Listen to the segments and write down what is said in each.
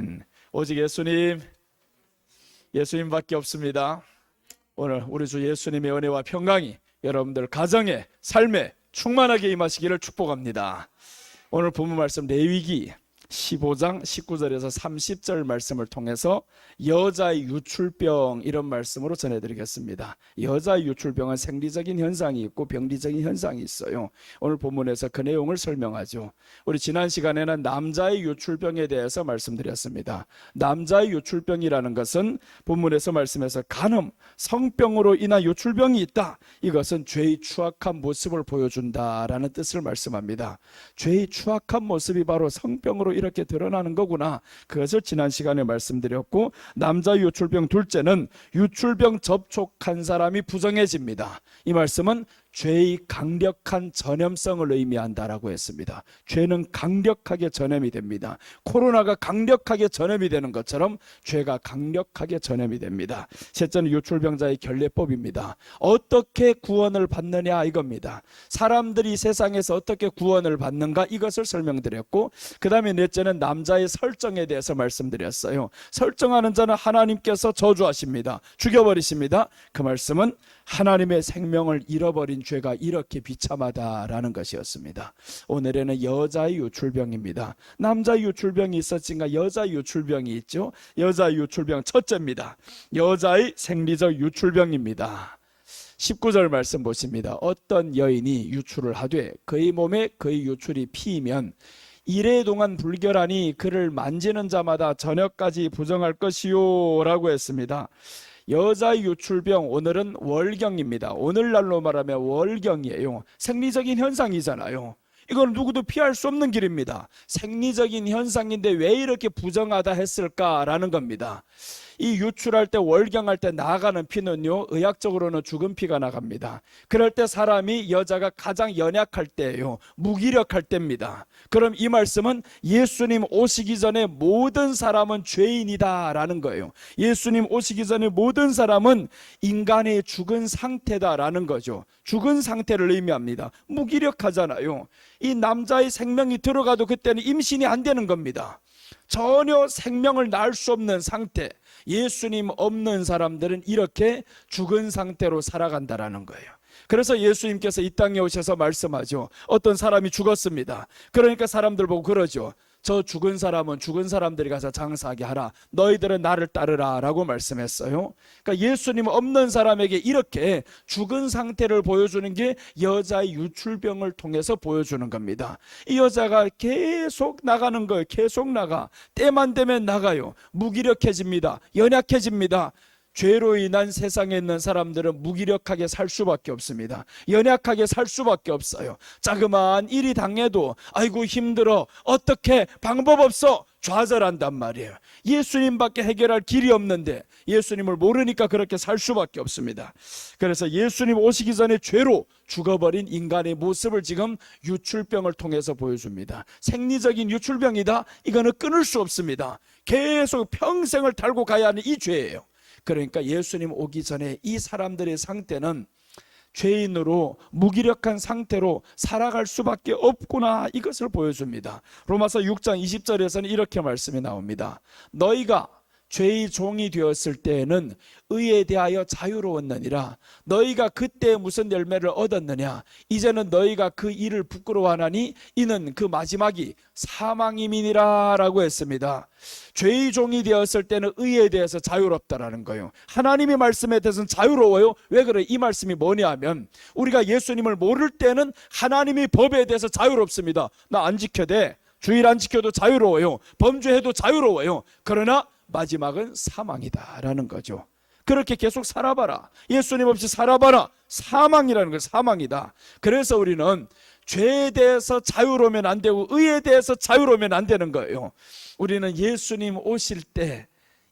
아멘. 오직 예수님밖에 없습니다. 오늘 우리 주 예수님의 은혜와 평강이 여러분들 가정에, 삶에 충만하게 임하시기를 축복합니다. 오늘 본문 말씀 레위기 15장 19절에서 30절 말씀을 통해서 여자의 유출병, 이런 말씀으로 전해드리겠습니다. 여자의 유출병은 생리적인 현상이 있고 병리적인 현상이 있어요. 오늘 본문에서 그 내용을 설명하죠. 우리 지난 시간에는 남자의 유출병에 대해서 말씀드렸습니다. 남자의 유출병이라는 것은 본문에서 말씀해서 간음, 성병으로 인한 유출병이 있다. 이것은 죄의 추악한 모습을 보여준다라는 뜻을 말씀합니다. 죄의 추악한 모습이 바로 성병으로 이렇게 드러나는 거구나. 그것을 지난 시간에 말씀드렸고, 남자 유출병 둘째는 유출병 접촉한 사람이 부정해집니다. 이 말씀은 죄의 강력한 전염성을 의미한다라고 했습니다. 죄는 강력하게 전염이 됩니다. 코로나가 강력하게 전염이 되는 것처럼 죄가 강력하게 전염이 됩니다. 셋째는 유출병자의 결례법입니다. 어떻게 구원을 받느냐 이겁니다. 사람들이 세상에서 어떻게 구원을 받는가, 이것을 설명드렸고, 그 다음에 넷째는 남자의 설정에 대해서 말씀드렸어요. 설정하는 자는 하나님께서 저주하십니다. 죽여버리십니다. 그 말씀은 하나님의 생명을 잃어버린 죄가 이렇게 비참하다라는 것이었습니다. 오늘에는 여자의 유출병입니다. 남자의 유출병이 있었지만 여자의 유출병이 있죠. 여자의 유출병 첫째입니다. 여자의 생리적 유출병입니다. 19절 말씀 보십니다. 어떤 여인이 유출을 하되 그의 몸에 그의 유출이 피이면 이래 동안 불결하니 그를 만지는 자마다 저녁까지 부정할 것이요 라고 했습니다. 여자의 유출병, 오늘은 월경입니다. 오늘날로 말하면 월경이에요. 생리적인 현상이잖아요. 이건 누구도 피할 수 없는 길입니다. 생리적인 현상인데 왜 이렇게 부정하다 했을까라는 겁니다. 이 유출할 때, 월경할 때 나가는 피는요, 의학적으로는 죽은 피가 나갑니다. 그럴 때 사람이, 여자가 가장 연약할 때예요. 무기력할 때입니다. 그럼 이 말씀은 예수님 오시기 전에 모든 사람은 죄인이다 라는 거예요. 예수님 오시기 전에 모든 사람은 인간의 죽은 상태다라는 거죠. 죽은 상태를 의미합니다. 무기력하잖아요. 이 남자의 생명이 들어가도 그때는 임신이 안 되는 겁니다. 전혀 생명을 낳을 수 없는 상태. 예수님 없는 사람들은 이렇게 죽은 상태로 살아간다라는 거예요. 그래서 예수님께서 이 땅에 오셔서 말씀하죠. 어떤 사람이 죽었습니다. 그러니까 사람들 보고 그러죠. 저 죽은 사람은 죽은 사람들이 가서 장사하게 하라. 너희들은 나를 따르라 라고 말씀했어요. 그러니까 예수님 없는 사람에게 이렇게 죽은 상태를 보여주는 게 여자의 유출병을 통해서 보여주는 겁니다. 이 여자가 계속 나가는 거예요. 계속 나가. 때만 되면 나가요. 무기력해집니다. 연약해집니다. 죄로 인한 세상에 있는 사람들은 무기력하게 살 수밖에 없습니다. 연약하게 살 수밖에 없어요. 자그마한 일이 당해도 아이고 힘들어, 어떻게, 방법 없어, 좌절한단 말이에요. 예수님밖에 해결할 길이 없는데 예수님을 모르니까 그렇게 살 수밖에 없습니다. 그래서 예수님 오시기 전에 죄로 죽어버린 인간의 모습을 지금 유출병을 통해서 보여줍니다. 생리적인 유출병이다. 이거는 끊을 수 없습니다. 계속 평생을 달고 가야 하는 이 죄예요. 그러니까 예수님 오기 전에 이 사람들의 상태는 죄인으로 무기력한 상태로 살아갈 수밖에 없구나, 이것을 보여줍니다. 로마서 6장 20절에서는 이렇게 말씀이 나옵니다. 너희가 죄의 종이 되었을 때에는 의에 대하여 자유로웠느니라. 너희가 그때 무슨 열매를 얻었느냐. 이제는 너희가 그 일을 부끄러워하나니 이는 그 마지막이 사망임이니라 라고 했습니다. 죄의 종이 되었을 때는 의에 대해서 자유롭다라는 거예요. 하나님의 말씀에 대해서는 자유로워요. 왜 그래? 이 말씀이 뭐냐 하면 우리가 예수님을 모를 때는 하나님의 법에 대해서 자유롭습니다. 나 안 지켜도 돼. 주일 안 지켜도 자유로워요. 범죄해도 자유로워요. 그러나 마지막은 사망이다라는 거죠. 그렇게 계속 살아봐라. 예수님 없이 살아봐라. 사망이라는 거예요. 사망이다. 그래서 우리는 죄에 대해서 자유로우면 안 되고 의에 대해서 자유로우면 안 되는 거예요. 우리는 예수님 오실 때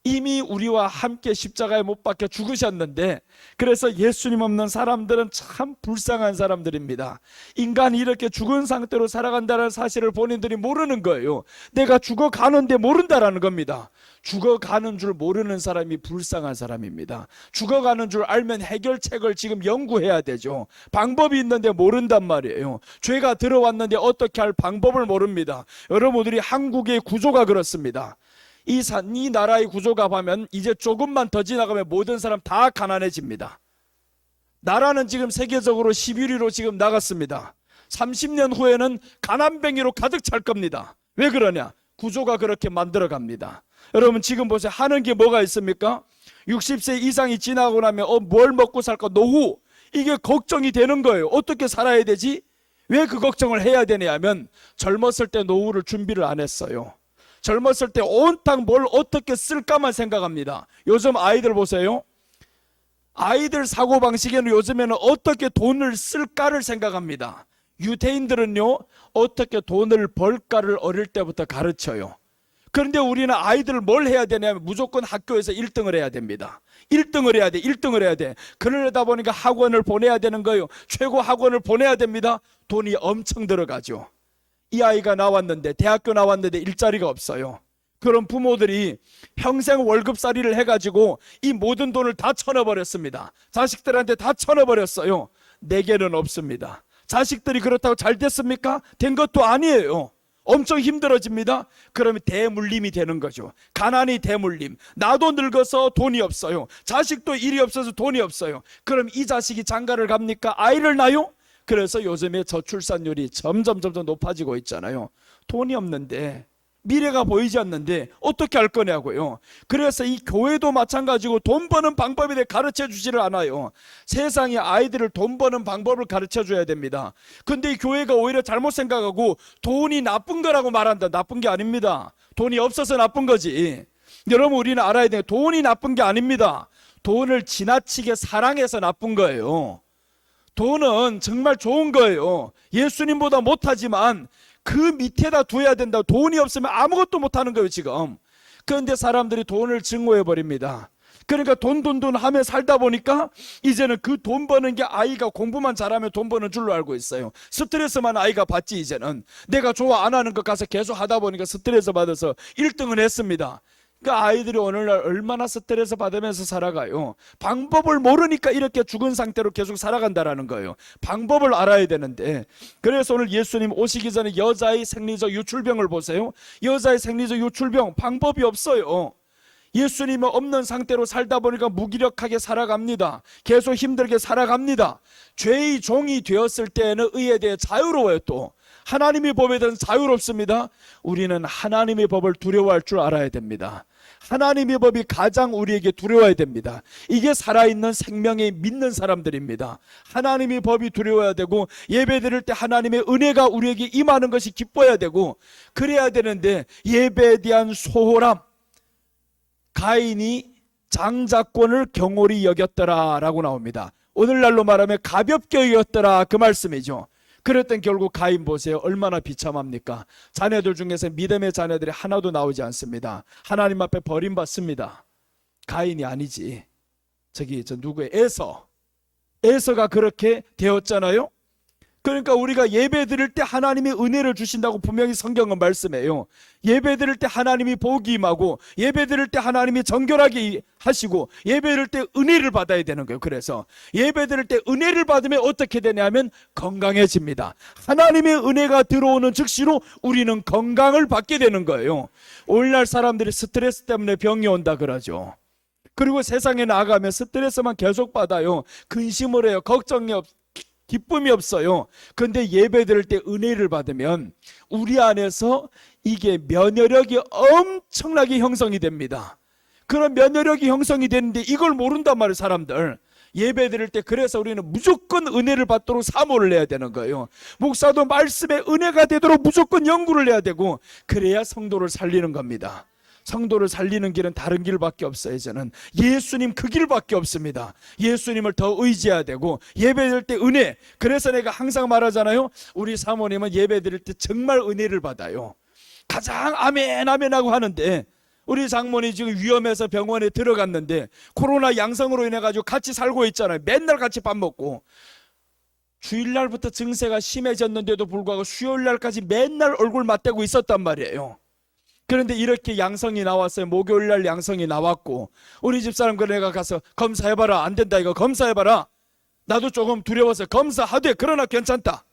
이미 우리와 함께 십자가에 못 박혀 죽으셨는데, 그래서 예수님 없는 사람들은 참 불쌍한 사람들입니다. 인간이 이렇게 죽은 상태로 살아간다는 사실을 본인들이 모르는 거예요. 내가 죽어가는데 모른다라는 겁니다. 죽어가는 줄 모르는 사람이 불쌍한 사람입니다. 죽어가는 줄 알면 해결책을 지금 연구해야 되죠. 방법이 있는데 모른단 말이에요. 죄가 들어왔는데 어떻게 할 방법을 모릅니다. 여러분들이 한국의 구조가 그렇습니다. 이 나라의 구조가 보면 이제 조금만 더 지나가면 모든 사람 다 가난해집니다. 나라는 지금 세계적으로 11위로 지금 나갔습니다. 30년 후에는 가난뱅이로 가득 찰 겁니다. 왜 그러냐? 구조가 그렇게 만들어 갑니다. 여러분 지금 보세요. 하는 게 뭐가 있습니까? 60세 이상이 지나고 나면 뭘 먹고 살까? 노후. 이게 걱정이 되는 거예요. 어떻게 살아야 되지? 왜 그 걱정을 해야 되냐면 젊었을 때 노후를 준비를 안 했어요. 젊었을 때 온탕 뭘 어떻게 쓸까만 생각합니다. 요즘 아이들 보세요. 아이들 사고방식에는 요즘에는 어떻게 돈을 쓸까를 생각합니다. 유대인들은요, 어떻게 돈을 벌까를 어릴 때부터 가르쳐요. 그런데 우리는 아이들을 뭘 해야 되냐면 무조건 학교에서 1등을 해야 됩니다. 1등을 해야 돼. 1등을 해야 돼. 그러다 보니까 학원을 보내야 되는 거예요. 최고 학원을 보내야 됩니다. 돈이 엄청 들어가죠. 이 아이가 나왔는데, 대학교 나왔는데 일자리가 없어요. 그런 부모들이 평생 월급살이를 해가지고 이 모든 돈을 다 쳐넣어버렸습니다. 자식들한테 다 쳐넣어버렸어요. 내게는 없습니다. 자식들이 그렇다고 잘 됐습니까? 된 것도 아니에요. 엄청 힘들어집니다. 그러면 대물림이 되는 거죠. 가난이 대물림. 나도 늙어서 돈이 없어요. 자식도 일이 없어서 돈이 없어요. 그럼 이 자식이 장가를 갑니까? 아이를 낳아요? 그래서 요즘에 저출산율이 점점 높아지고 있잖아요. 돈이 없는데, 미래가 보이지 않는데 어떻게 할 거냐고요. 그래서 이 교회도 마찬가지고 돈 버는 방법에 대해 가르쳐 주지를 않아요. 세상에 아이들을 돈 버는 방법을 가르쳐 줘야 됩니다. 근데 이 교회가 오히려 잘못 생각하고 돈이 나쁜 거라고 말한다. 나쁜 게 아닙니다. 돈이 없어서 나쁜 거지. 여러분 우리는 알아야 돼요. 돈이 나쁜 게 아닙니다. 돈을 지나치게 사랑해서 나쁜 거예요. 돈은 정말 좋은 거예요. 예수님보다 못하지만 그 밑에다 둬야 된다. 돈이 없으면 아무것도 못하는 거예요 지금. 그런데 사람들이 돈을 증오해 버립니다. 그러니까 돈 하며 살다 보니까 이제는 그 돈 버는 게 아이가 공부만 잘하면 돈 버는 줄로 알고 있어요. 스트레스만 아이가 받지. 이제는 내가 좋아 안 하는 것 가서 계속 하다 보니까 스트레스 받아서 1등을 했습니다. 그러니까 아이들이 오늘날 얼마나 스트레스 받으면서 살아가요. 방법을 모르니까 이렇게 죽은 상태로 계속 살아간다라는 거예요. 방법을 알아야 되는데, 그래서 오늘 예수님 오시기 전에 여자의 생리적 유출병을 보세요. 여자의 생리적 유출병 방법이 없어요. 예수님은 없는 상태로 살다 보니까 무기력하게 살아갑니다. 계속 힘들게 살아갑니다. 죄의 종이 되었을 때에는 의에 대해 자유로워요. 또 하나님의 법에 대해서 자유롭습니다. 우리는 하나님의 법을 두려워할 줄 알아야 됩니다. 하나님의 법이 가장 우리에게 두려워야 됩니다. 이게 살아있는 생명에 믿는 사람들입니다. 하나님의 법이 두려워야 되고, 예배 드릴 때 하나님의 은혜가 우리에게 임하는 것이 기뻐야 되고, 그래야 되는데 예배에 대한 소홀함, 가인이 장자권을 경홀히 여겼더라 라고 나옵니다. 오늘날로 말하면 가볍게 여겼더라, 그 말씀이죠. 그랬더니 결국 가인 보세요. 얼마나 비참합니까? 자녀들 중에서 믿음의 자녀들이 하나도 나오지 않습니다. 하나님 앞에 버림받습니다. 가인이 아니지. 저 누구의 에서가 그렇게 되었잖아요. 그러니까 우리가 예배 드릴 때 하나님이 은혜를 주신다고 분명히 성경은 말씀해요. 예배 드릴 때 하나님이 복이 임하고, 예배 드릴 때 하나님이 정결하게 하시고, 예배 드릴 때 은혜를 받아야 되는 거예요. 그래서 예배 드릴 때 은혜를 받으면 어떻게 되냐면 건강해집니다. 하나님의 은혜가 들어오는 즉시로 우리는 건강을 받게 되는 거예요. 오늘날 사람들이 스트레스 때문에 병이 온다 그러죠. 그리고 세상에 나가면 스트레스만 계속 받아요. 근심을 해요. 걱정이 기쁨이 없어요. 그런데 예배 드릴 때 은혜를 받으면 우리 안에서 이게 면역력이 엄청나게 형성이 됩니다. 그런 면역력이 형성이 되는데 이걸 모른단 말이에요, 사람들. 예배 드릴 때 그래서 우리는 무조건 은혜를 받도록 사모를 해야 되는 거예요. 목사도 말씀에 은혜가 되도록 무조건 연구를 해야 되고, 그래야 성도를 살리는 겁니다. 성도를 살리는 길은 다른 길밖에 없어요. 이제는 예수님 그 길밖에 없습니다. 예수님을 더 의지해야 되고, 예배드릴 때 은혜. 그래서 내가 항상 말하잖아요. 우리 사모님은 예배드릴 때 정말 은혜를 받아요. 가장 아멘 하고 하는데, 우리 장모님 지금 위험해서 병원에 들어갔는데 코로나 양성으로 인해 가지고 같이 살고 있잖아요. 맨날 같이 밥 먹고, 주일날부터 증세가 심해졌는데도 불구하고 수요일날까지 맨날 얼굴 맞대고 있었단 말이에요. 그런데 이렇게 양성이 나왔어요. 목요일날 양성이 나왔고, 우리 집사람 내가 가서 검사해봐라. 안 된다 이거 검사해봐라. 나도 조금 두려워서 검사하되 그러나 괜찮다.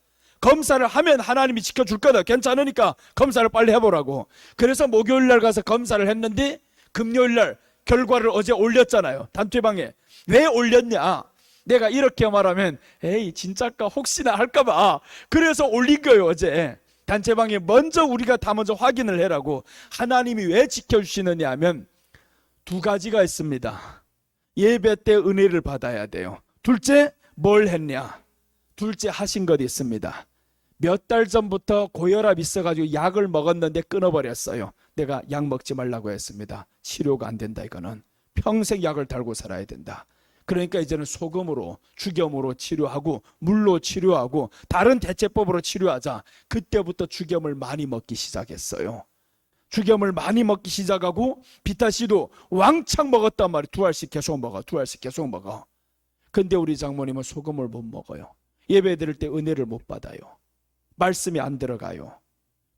검사를 하면 하나님이 지켜줄 거다. 괜찮으니까 검사를 빨리 해보라고. 그래서 목요일 날 가서 검사를 했는데 금요일 날 결과를 어제 올렸잖아요. 단톡방에. 왜 올렸냐? 내가 이렇게 말하면 에이 진짜까 혹시나 할까봐 그래서 올린 거예요. 어제 단체방에 먼저 우리가 다 먼저 확인을 해라고. 하나님이 왜 지켜주시느냐 하면 두 가지가 있습니다. 예배 때 은혜를 받아야 돼요. 둘째, 뭘 했냐? 둘째, 하신 것이 있습니다. 몇 달 전부터 고혈압 있어가지고 약을 먹었는데 끊어버렸어요. 내가 약 먹지 말라고 했습니다. 치료가 안 된다. 이거는 평생 약을 달고 살아야 된다. 그러니까 이제는 소금으로, 죽염으로 치료하고 물로 치료하고 다른 대체법으로 치료하자. 그때부터 죽염을 많이 먹기 시작했어요. 죽염을 많이 먹기 시작하고 비타C도 왕창 먹었단 말이에요. 2알씩 계속 먹어. 2알씩 계속 먹어. 근데 우리 장모님은 소금을 못 먹어요. 예배 드릴 때 은혜를 못 받아요. 말씀이 안 들어가요.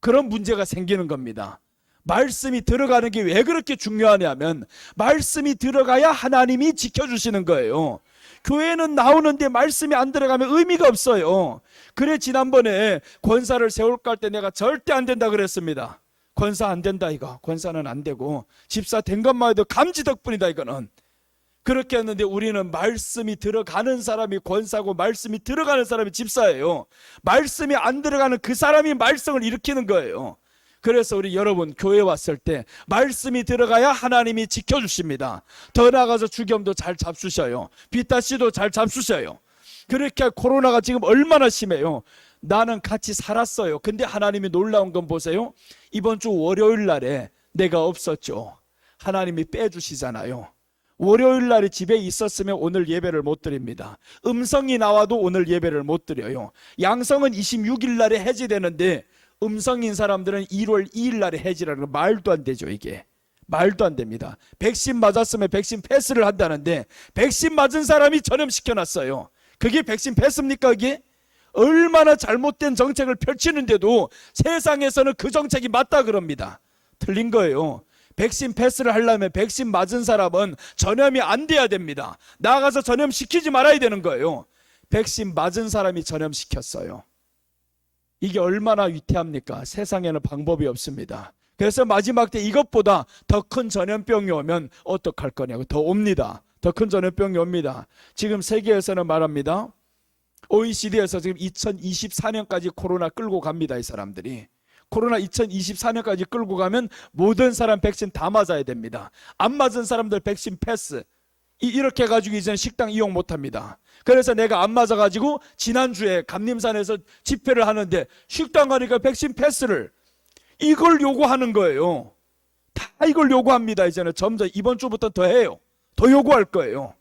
그런 문제가 생기는 겁니다. 말씀이 들어가는 게 왜 그렇게 중요하냐면 말씀이 들어가야 하나님이 지켜주시는 거예요. 교회는 나오는데 말씀이 안 들어가면 의미가 없어요. 그래 지난번에 권사를 세울까 할 때 내가 절대 안 된다 그랬습니다. 권사 안 된다 이거. 권사는 안 되고 집사 된 것만 해도 감지 덕분이다 이거는. 그렇게 했는데 우리는 말씀이 들어가는 사람이 권사고 말씀이 들어가는 사람이 집사예요. 말씀이 안 들어가는 그 사람이 말썽을 일으키는 거예요. 그래서 우리 여러분 교회 왔을 때 말씀이 들어가야 하나님이 지켜주십니다. 더 나아가서 죽염도 잘 잡수셔요. 비타C도 잘 잡수셔요. 그렇게 코로나가 지금 얼마나 심해요. 나는 같이 살았어요. 근데 하나님이 놀라운 건 보세요. 이번 주 월요일 날에 내가 없었죠. 하나님이 빼주시잖아요. 월요일 날에 집에 있었으면 오늘 예배를 못 드립니다. 음성이 나와도 오늘 예배를 못 드려요. 양성은 26일 날에 해지되는데 음성인 사람들은 1월 2일 날에 해지라는 거 말도 안 되죠. 이게 말도 안 됩니다. 백신 맞았으면 백신 패스를 한다는데 백신 맞은 사람이 전염시켜놨어요. 그게 백신 패스입니까? 이게 얼마나 잘못된 정책을 펼치는데도 세상에서는 그 정책이 맞다 그럽니다. 틀린 거예요. 백신 패스를 하려면 백신 맞은 사람은 전염이 안 돼야 됩니다. 나가서 전염시키지 말아야 되는 거예요. 백신 맞은 사람이 전염시켰어요. 이게 얼마나 위태합니까? 세상에는 방법이 없습니다. 그래서 마지막 때 이것보다 더 큰 전염병이 오면 어떡할 거냐고. 더 옵니다. 더 큰 전염병이 옵니다. 지금 세계에서는 말합니다. OECD에서 지금 2024년까지 코로나 끌고 갑니다. 이 사람들이. 코로나 2024년까지 끌고 가면 모든 사람 백신 다 맞아야 됩니다. 안 맞은 사람들 백신 패스. 이렇게 해가지고 이제는 식당 이용 못합니다. 그래서 내가 안 맞아가지고 지난주에 감림산에서 집회를 하는데 식당 가니까 백신 패스를 이걸 요구하는 거예요. 다 이걸 요구합니다. 이제는 점점 이번 주부터 더 해요. 더 요구할 거예요.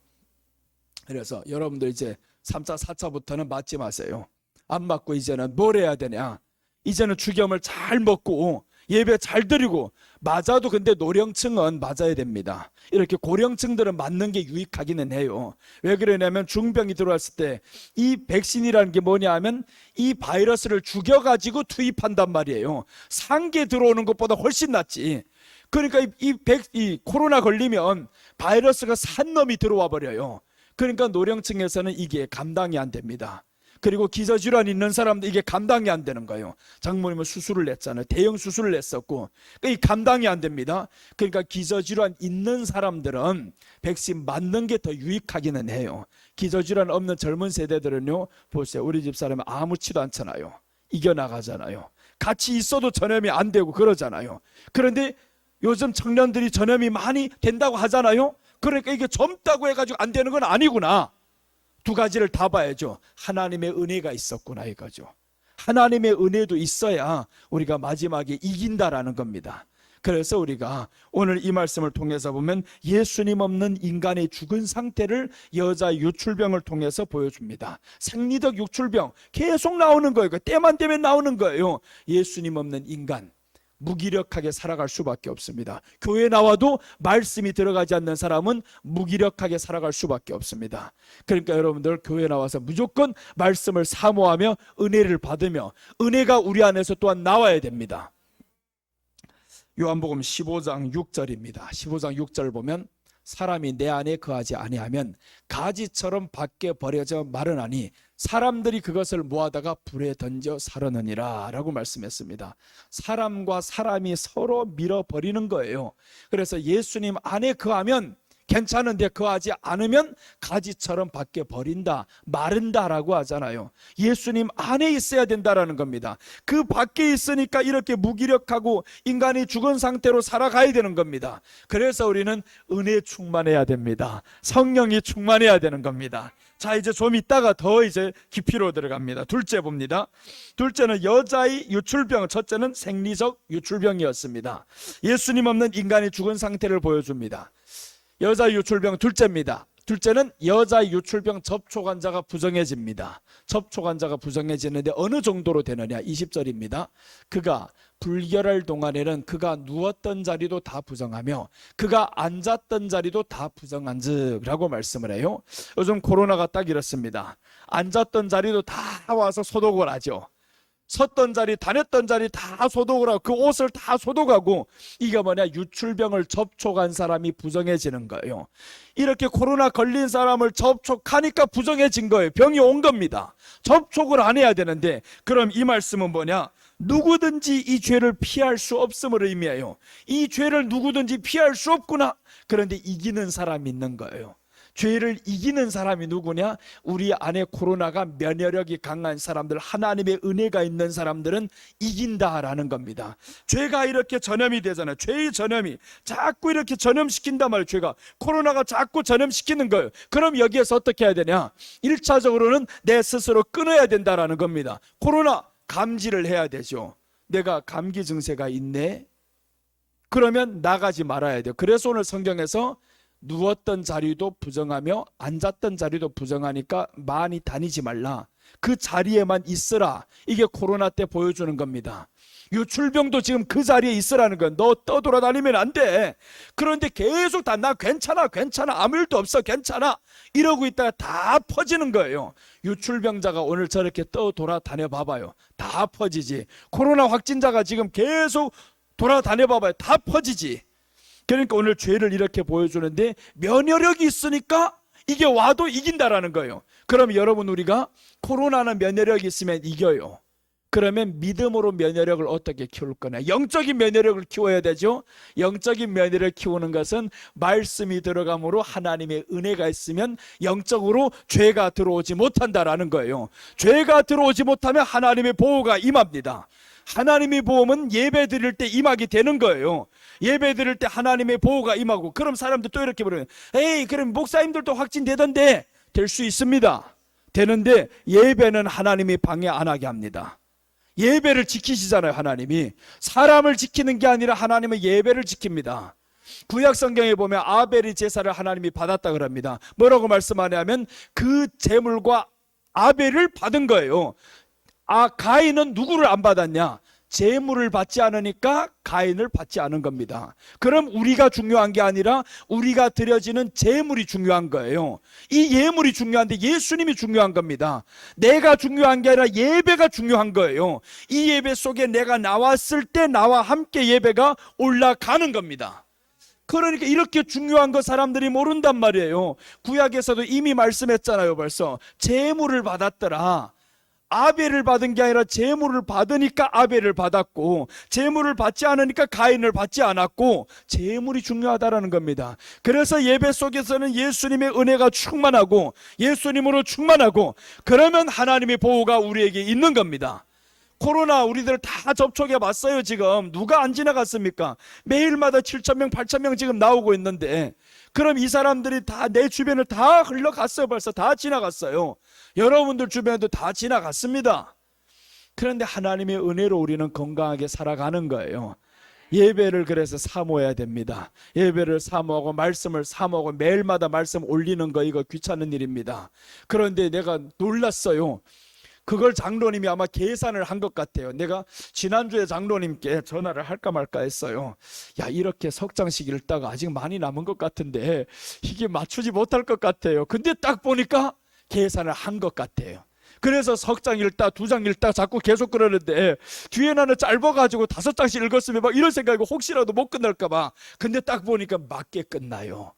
그래서 여러분들 이제 3차 4차부터는 맞지 마세요. 안 맞고 이제는 뭘 해야 되냐. 이제는 죽염을 잘 먹고 예배 잘 드리고 맞아도 근데 노령층은 맞아야 됩니다. 이렇게 고령층들은 맞는 게 유익하기는 해요. 왜 그러냐면 중병이 들어왔을 때 이 백신이라는 게 뭐냐 하면 이 바이러스를 죽여가지고 투입한단 말이에요. 상계 들어오는 것보다 훨씬 낫지. 그러니까 이 코로나 걸리면 바이러스가 산 놈이 들어와 버려요. 그러니까 노령층에서는 이게 감당이 안 됩니다. 그리고 기저질환 있는 사람도 이게 감당이 안 되는 거예요. 장모님은 수술을 했잖아요. 대형 수술을 했었고 이 감당이 안 됩니다. 그러니까 기저질환 있는 사람들은 백신 맞는 게 더 유익하기는 해요. 기저질환 없는 젊은 세대들은요, 보세요. 우리 집사람은 아무렇지도 않잖아요. 이겨나가잖아요. 같이 있어도 전염이 안 되고 그러잖아요. 그런데 요즘 청년들이 전염이 많이 된다고 하잖아요. 그러니까 이게 젊다고 해가지고 안 되는 건 아니구나. 두 가지를 다 봐야죠. 하나님의 은혜가 있었구나 이거죠. 하나님의 은혜도 있어야 우리가 마지막에 이긴다라는 겁니다. 그래서 우리가 오늘 이 말씀을 통해서 보면 예수님 없는 인간의 죽은 상태를 여자 유출병을 통해서 보여줍니다. 생리적 유출병 계속 나오는 거예요. 때만 되면 나오는 거예요. 예수님 없는 인간 무기력하게 살아갈 수밖에 없습니다. 교회 나와도 말씀이 들어가지 않는 사람은 무기력하게 살아갈 수밖에 없습니다. 그러니까 여러분들 교회 나와서 무조건 말씀을 사모하며 은혜를 받으며 은혜가 우리 안에서 또한 나와야 됩니다. 요한복음 15장 6절입니다. 15장 6절 보면 사람이 내 안에 거하지 아니하면 가지처럼 밖에 버려져 마르나니 사람들이 그것을 모아다가 불에 던져 사르느니라 라고 말씀했습니다. 사람과 사람이 서로 밀어버리는 거예요. 그래서 예수님 안에 거하면 괜찮은데 거하지 않으면 가지처럼 밖에 버린다, 마른다라고 하잖아요. 예수님 안에 있어야 된다라는 겁니다. 그 밖에 있으니까 이렇게 무기력하고 인간이 죽은 상태로 살아가야 되는 겁니다. 그래서 우리는 은혜 충만해야 됩니다. 성령이 충만해야 되는 겁니다. 자, 이제 좀 있다가 더 이제 깊이로 들어갑니다. 둘째 봅니다. 둘째는 여자의 유출병, 첫째는 생리적 유출병이었습니다. 예수님 없는 인간이 죽은 상태를 보여줍니다. 여자 유출병 둘째입니다. 둘째는 여자 유출병 접촉 환자가 부정해집니다. 접촉 환자가 부정해지는데 어느 정도로 되느냐? 20절입니다. 그가 불결할 동안에는 그가 누웠던 자리도 다 부정하며 그가 앉았던 자리도 다 부정한즉 라고 말씀을 해요. 요즘 코로나가 딱 이렇습니다. 앉았던 자리도 다 와서 소독을 하죠. 섰던 자리, 다녔던 자리 다 소독을 하고 그 옷을 다 소독하고, 이게 뭐냐? 유출병을 접촉한 사람이 부정해지는 거예요. 이렇게 코로나 걸린 사람을 접촉하니까 부정해진 거예요. 병이 온 겁니다. 접촉을 안 해야 되는데, 그럼 이 말씀은 뭐냐? 누구든지 이 죄를 피할 수 없음을 의미해요. 이 죄를 누구든지 피할 수 없구나. 그런데 이기는 사람이 있는 거예요. 죄를 이기는 사람이 누구냐? 우리 안에 코로나가 면역력이 강한 사람들, 하나님의 은혜가 있는 사람들은 이긴다라는 겁니다. 죄가 이렇게 전염이 되잖아요. 죄의 전염이 자꾸 이렇게 전염시킨단 말이에요. 죄가, 코로나가 자꾸 전염시키는 거예요. 그럼 여기에서 어떻게 해야 되냐? 1차적으로는 내 스스로 끊어야 된다라는 겁니다. 코로나 감지를 해야 되죠. 내가 감기 증세가 있네? 그러면 나가지 말아야 돼요. 그래서 오늘 성경에서 누웠던 자리도 부정하며 앉았던 자리도 부정하니까 많이 다니지 말라. 그 자리에만 있으라. 이게 코로나 때 보여주는 겁니다. 유출병도 지금 그 자리에 있으라는 건, 너 떠돌아다니면 안 돼. 그런데 계속 나 괜찮아 아무 일도 없어 괜찮아 이러고 있다가 다 퍼지는 거예요. 유출병자가 오늘 저렇게 떠돌아다녀 봐봐요. 다 퍼지지. 코로나 확진자가 지금 계속 돌아다녀 봐봐요. 다 퍼지지. 그러니까 오늘 죄를 이렇게 보여주는데 면역력이 있으니까 이게 와도 이긴다라는 거예요. 그럼 여러분, 우리가 코로나는 면역력이 있으면 이겨요. 그러면 믿음으로 면역력을 어떻게 키울 거냐? 영적인 면역력을 키워야 되죠. 영적인 면역력을 키우는 것은 말씀이 들어감으로 하나님의 은혜가 있으면 영적으로 죄가 들어오지 못한다라는 거예요. 죄가 들어오지 못하면 하나님의 보호가 임합니다. 하나님의 보험은 예배 드릴 때 임하게 되는 거예요. 예배 드릴 때 하나님의 보호가 임하고, 그럼 사람들 또 이렇게 부르면, 에이, 그럼 목사님들도 확진되던데. 될 수 있습니다. 되는데 예배는 하나님이 방해 안 하게 합니다. 예배를 지키시잖아요. 하나님이 사람을 지키는 게 아니라 하나님은 예배를 지킵니다. 구약 성경에 보면 아벨의 제사를 하나님이 받았다 그럽니다. 뭐라고 말씀하냐면 그 제물과 아벨을 받은 거예요. 가인은 누구를 안 받았냐? 제물을 받지 않으니까 가인을 받지 않은 겁니다. 그럼 우리가 중요한 게 아니라 우리가 드려지는 제물이 중요한 거예요. 이 예물이 중요한데 예수님이 중요한 겁니다. 내가 중요한 게 아니라 예배가 중요한 거예요. 이 예배 속에 내가 나왔을 때 나와 함께 예배가 올라가는 겁니다. 그러니까 이렇게 중요한 거 사람들이 모른단 말이에요. 구약에서도 이미 말씀했잖아요. 벌써 제물을 받았더라. 아벨을 받은 게 아니라 제물을 받으니까 아벨을 받았고, 제물을 받지 않으니까 가인을 받지 않았고, 제물이 중요하다라는 겁니다. 그래서 예배 속에서는 예수님의 은혜가 충만하고 예수님으로 충만하고, 그러면 하나님의 보호가 우리에게 있는 겁니다. 코로나 우리들 다 접촉해 봤어요. 지금 누가 안 지나갔습니까? 매일마다 7,000명 8,000명 지금 나오고 있는데, 그럼 이 사람들이 다 내 주변을 다 흘러갔어요. 벌써 다 지나갔어요. 여러분들 주변에도 다 지나갔습니다. 그런데 하나님의 은혜로 우리는 건강하게 살아가는 거예요. 예배를 그래서 사모해야 됩니다. 예배를 사모하고 말씀을 사모하고 매일마다 말씀 올리는 거, 이거 귀찮은 일입니다. 그런데 내가 놀랐어요. 그걸 장로님이 아마 계산을 한 것 같아요. 내가 지난주에 장로님께 전화를 할까 말까 했어요. 야, 이렇게 석장식 읽다가 아직 많이 남은 것 같은데 이게 맞추지 못할 것 같아요. 근데 딱 보니까 계산을 한 것 같아요. 그래서 석장 읽다 2장 읽다 자꾸 계속 그러는데, 뒤에 나는 짧아가지고 5장씩 읽었으면 막 이런 생각이고 혹시라도 못 끝날까 봐. 근데 딱 보니까 맞게 끝나요.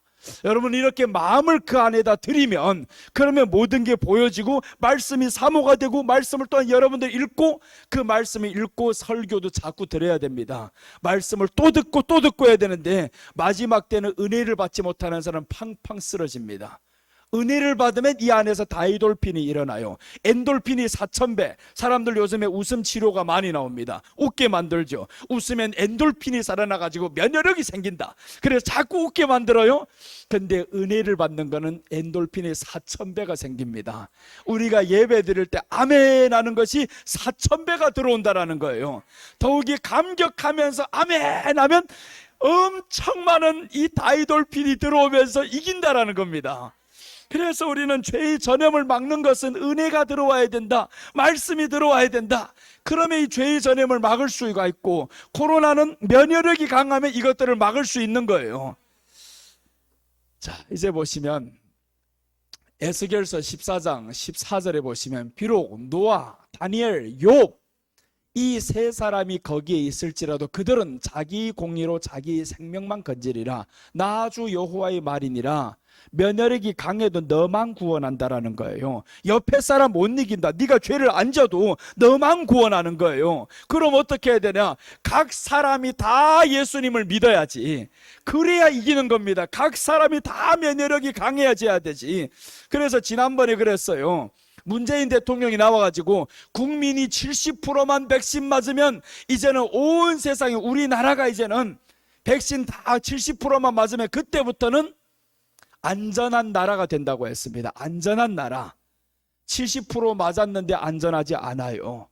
여러분 이렇게 마음을 그 안에다 드리면 그러면 모든 게 보여지고 말씀이 사모가 되고 말씀을 또한 여러분들 읽고 그 말씀을 읽고 설교도 자꾸 들어야 됩니다. 말씀을 또 듣고 또 듣고 해야 되는데 마지막 때는 은혜를 받지 못하는 사람은 팡팡 쓰러집니다. 은혜를 받으면 이 안에서 다이돌핀이 일어나요. 엔돌핀이 4000배. 사람들 요즘에 웃음 치료가 많이 나옵니다. 웃게 만들죠. 웃으면 엔돌핀이 살아나가지고 면역력이 생긴다. 그래서 자꾸 웃게 만들어요. 근데 은혜를 받는 거는 엔돌핀이 4000배가 생깁니다. 우리가 예배 드릴 때 아멘 하는 것이 4000배가 들어온다라는 거예요. 더욱이 감격하면서 아멘 하면 엄청 많은 이 다이돌핀이 들어오면서 이긴다라는 겁니다. 그래서 우리는 죄의 전염을 막는 것은 은혜가 들어와야 된다. 말씀이 들어와야 된다. 그러면 이 죄의 전염을 막을 수가 있고 코로나는 면역력이 강하면 이것들을 막을 수 있는 거예요. 자, 이제 보시면 에스겔서 14장 14절에 보시면 비록 노아, 다니엘, 욥 이 세 사람이 거기에 있을지라도 그들은 자기 공의로 자기 생명만 건지리라. 나 주 여호와의 말이니라. 면역력이 강해도 너만 구원한다라는 거예요. 옆에 사람 못 이긴다. 네가 죄를 안 져도 너만 구원하는 거예요. 그럼 어떻게 해야 되냐? 각 사람이 다 예수님을 믿어야지. 그래야 이기는 겁니다. 각 사람이 다 면역력이 강해야지 해야 되지. 그래서 지난번에 그랬어요. 문재인 대통령이 나와가지고 국민이 70%만 백신 맞으면 이제는 온 세상에 우리나라가 이제는 백신 다 70%만 맞으면 그때부터는 안전한 나라가 된다고 했습니다. 안전한 나라. 70% 맞았는데 안전하지 않아요.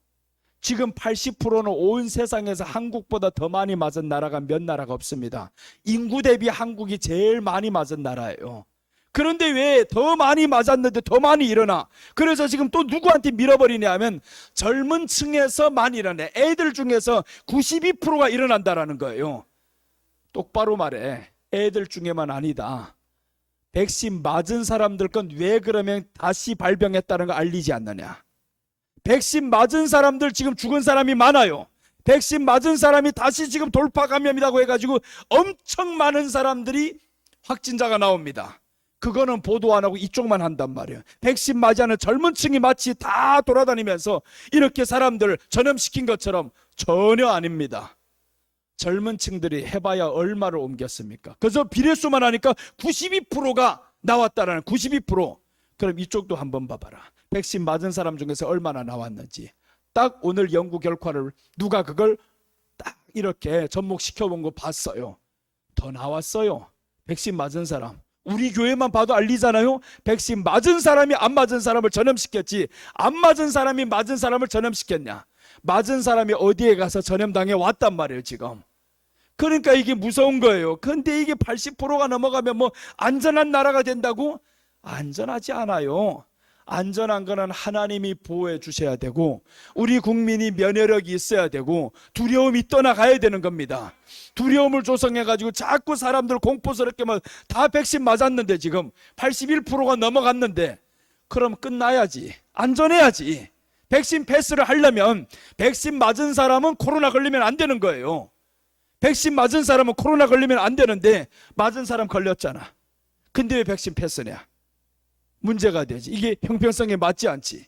지금 80%는 온 세상에서 한국보다 더 많이 맞은 나라가 몇 나라가 없습니다. 인구 대비 한국이 제일 많이 맞은 나라예요. 그런데 왜 더 많이 맞았는데 더 많이 일어나? 그래서 지금 또 누구한테 밀어버리냐 하면 젊은 층에서 많이 일어나. 애들 중에서 92%가 일어난다라는 거예요. 똑바로 말해. 애들 중에만 아니다. 백신 맞은 사람들 건 왜 그러면 다시 발병했다는 거 알리지 않느냐? 백신 맞은 사람들 지금 죽은 사람이 많아요. 백신 맞은 사람이 다시 지금 돌파 감염이라고 해가지고 엄청 많은 사람들이 확진자가 나옵니다. 그거는 보도 안 하고 이쪽만 한단 말이에요. 백신 맞이하는 젊은 층이 마치 다 돌아다니면서 이렇게 사람들 전염시킨 것처럼 전혀 아닙니다. 젊은 층들이 해봐야 얼마를 옮겼습니까? 그래서 비례수만 하니까 92%가 나왔다라는 92%. 그럼 이쪽도 한번 봐봐라. 백신 맞은 사람 중에서 얼마나 나왔는지. 딱 오늘 연구 결과를 누가 그걸 딱 이렇게 접목시켜 본 거 봤어요. 더 나왔어요. 백신 맞은 사람. 우리 교회만 봐도 알리잖아요. 백신 맞은 사람이 안 맞은 사람을 전염시켰지 안 맞은 사람이 맞은 사람을 전염시켰냐. 맞은 사람이 어디에 가서 전염당해 왔단 말이에요 지금. 그러니까 이게 무서운 거예요. 근데 이게 80%가 넘어가면 뭐 안전한 나라가 된다고? 안전하지 않아요. 안전한 거는 하나님이 보호해 주셔야 되고 우리 국민이 면역력이 있어야 되고 두려움이 떠나가야 되는 겁니다. 두려움을 조성해 가지고 자꾸 사람들 공포스럽게 막 다 백신 맞았는데 지금 81%가 넘어갔는데 그럼 끝나야지. 안전해야지. 백신 패스를 하려면 백신 맞은 사람은 코로나 걸리면 안 되는 거예요. 백신 맞은 사람은 코로나 걸리면 안 되는데 맞은 사람 걸렸잖아. 근데 왜 백신 패스냐? 문제가 되지. 이게 형평성에 맞지 않지.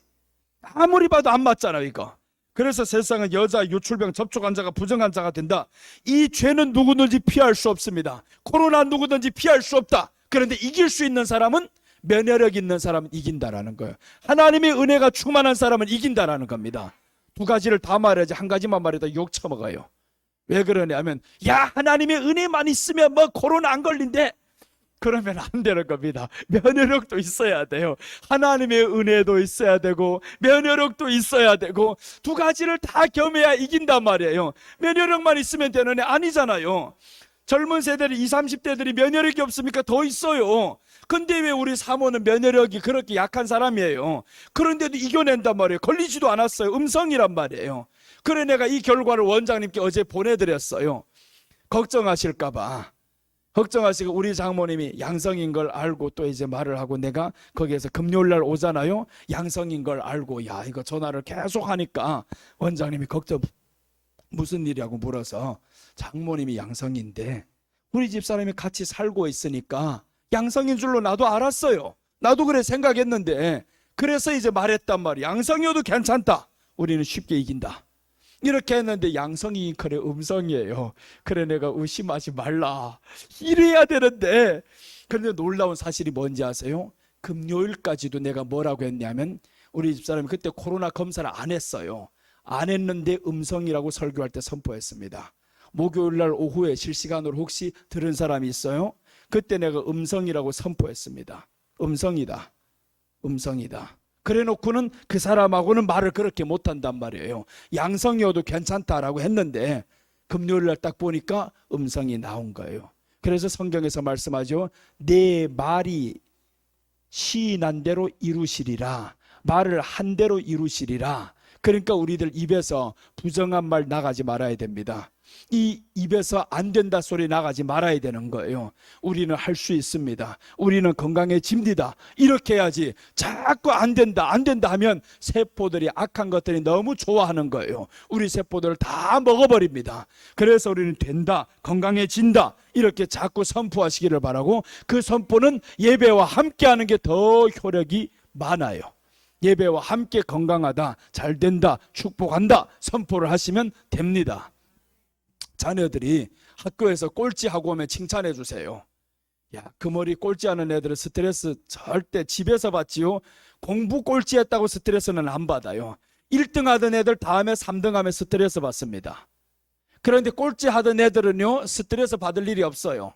아무리 봐도 안 맞잖아 이거. 그래서 세상은 여자 유출병 접촉 환자가 부정 환자가 된다. 이 죄는 누구든지 피할 수 없습니다. 코로나 누구든지 피할 수 없다. 그런데 이길 수 있는 사람은 면역력 있는 사람은 이긴다라는 거예요. 하나님의 은혜가 충만한 사람은 이긴다라는 겁니다. 두 가지를 다 말해야지 한 가지만 말해도 욕 처먹어요. 왜 그러냐면 야 하나님의 은혜만 있으면 뭐 코로나 안 걸린대. 그러면 안 되는 겁니다. 면역력도 있어야 돼요. 하나님의 은혜도 있어야 되고 면역력도 있어야 되고 두 가지를 다 겸해야 이긴단 말이에요. 면역력만 있으면 되는 애 아니잖아요. 젊은 세대들 20, 30대들이 면역력이 없습니까? 더 있어요. 근데 왜 우리 사모는 면역력이 그렇게 약한 사람이에요. 그런데도 이겨낸단 말이에요. 걸리지도 않았어요. 음성이란 말이에요. 그래 내가 이 결과를 원장님께 어제 보내드렸어요. 걱정하실까봐. 걱정하시고 우리 장모님이 양성인 걸 알고 또 이제 말을 하고 내가 거기에서 금요일날 오잖아요. 양성인 걸 알고 야 이거 전화를 계속 하니까 원장님이 걱정 무슨 일이라고 물어서 장모님이 양성인데 우리 집사람이 같이 살고 있으니까 양성인 줄로 나도 알았어요. 나도 그래 생각했는데, 그래서 이제 말했단 말이야. 양성이어도 괜찮다. 우리는 쉽게 이긴다. 이렇게 했는데 양성이 그래 음성이에요. 그래 내가 의심하지 말라. 이래야 되는데, 그런데 놀라운 사실이 뭔지 아세요? 금요일까지도 내가 뭐라고 했냐면, 우리 집사람이 그때 코로나 검사를 안 했어요. 안 했는데 음성이라고 설교할 때 선포했습니다. 목요일날 오후에 실시간으로 혹시 들은 사람이 있어요? 그때 내가 음성이라고 선포했습니다. 음성이다. 음성이다. 그래 놓고는 그 사람하고는 말을 그렇게 못한단 말이에요. 양성이어도 괜찮다라고 했는데 금요일날 딱 보니까 음성이 나온 거예요. 그래서 성경에서 말씀하죠. 내 말이 시인한 대로 이루시리라. 말을 한 대로 이루시리라. 그러니까 우리들 입에서 부정한 말 나가지 말아야 됩니다. 이 입에서 안 된다 소리 나가지 말아야 되는 거예요. 우리는 할 수 있습니다. 우리는 건강해집니다. 이렇게 해야지. 자꾸 안 된다 안 된다 하면 세포들이, 악한 것들이 너무 좋아하는 거예요. 우리 세포들을 다 먹어버립니다. 그래서 우리는 된다, 건강해진다 이렇게 자꾸 선포하시기를 바라고, 그 선포는 예배와 함께 하는 게 더 효력이 많아요. 예배와 함께 건강하다, 잘 된다, 축복한다 선포를 하시면 됩니다. 자녀들이 학교에서 꼴찌하고 오면 칭찬해 주세요. 야, 그 머리 꼴찌하는 애들은 스트레스 절대 집에서 받지요. 공부 꼴찌했다고 스트레스는 안 받아요. 1등 하던 애들 다음에 3등 하면 스트레스 받습니다. 그런데 꼴찌하던 애들은요, 스트레스 받을 일이 없어요.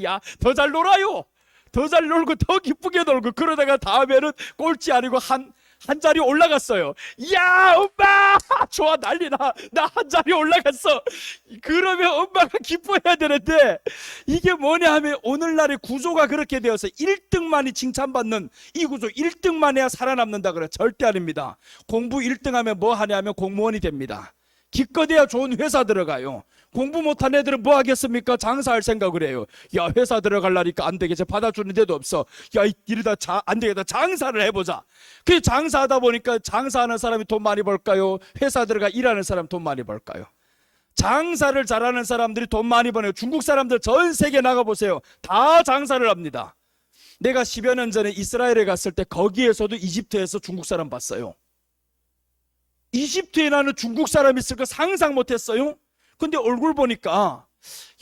야, 더 잘 놀아요. 더 잘 놀고 더 기쁘게 놀고, 그러다가 다음에는 꼴찌 아니고 한 자리 올라갔어요. 야, 엄마 좋아, 난리나, 나 한 자리 올라갔어. 그러면 엄마가 기뻐해야 되는데, 이게 뭐냐 하면 오늘날의 구조가 그렇게 되어서 1등만이 칭찬받는 이 구조, 1등만 해야 살아남는다 그래. 절대 아닙니다. 공부 1등 하면 뭐 하냐면 공무원이 됩니다. 기껏해야 좋은 회사 들어가요. 공부 못한 애들은 뭐 하겠습니까? 장사할 생각을 해요. 야, 회사 들어가려니까 안 되겠지, 받아주는 데도 없어. 야, 이러다 안 되겠다, 장사를 해보자. 그 장사하다 보니까 장사하는 사람이 돈 많이 벌까요? 회사 들어가 일하는 사람 돈 많이 벌까요? 장사를 잘하는 사람들이 돈 많이 버네요. 중국 사람들 전 세계 나가보세요. 다 장사를 합니다. 내가 10여 년 전에 이스라엘에 갔을 때 거기에서도 이집트에서 중국 사람 봤어요. 이집트에 나는 중국 사람이 있을 거 상상 못했어요. 근데 얼굴 보니까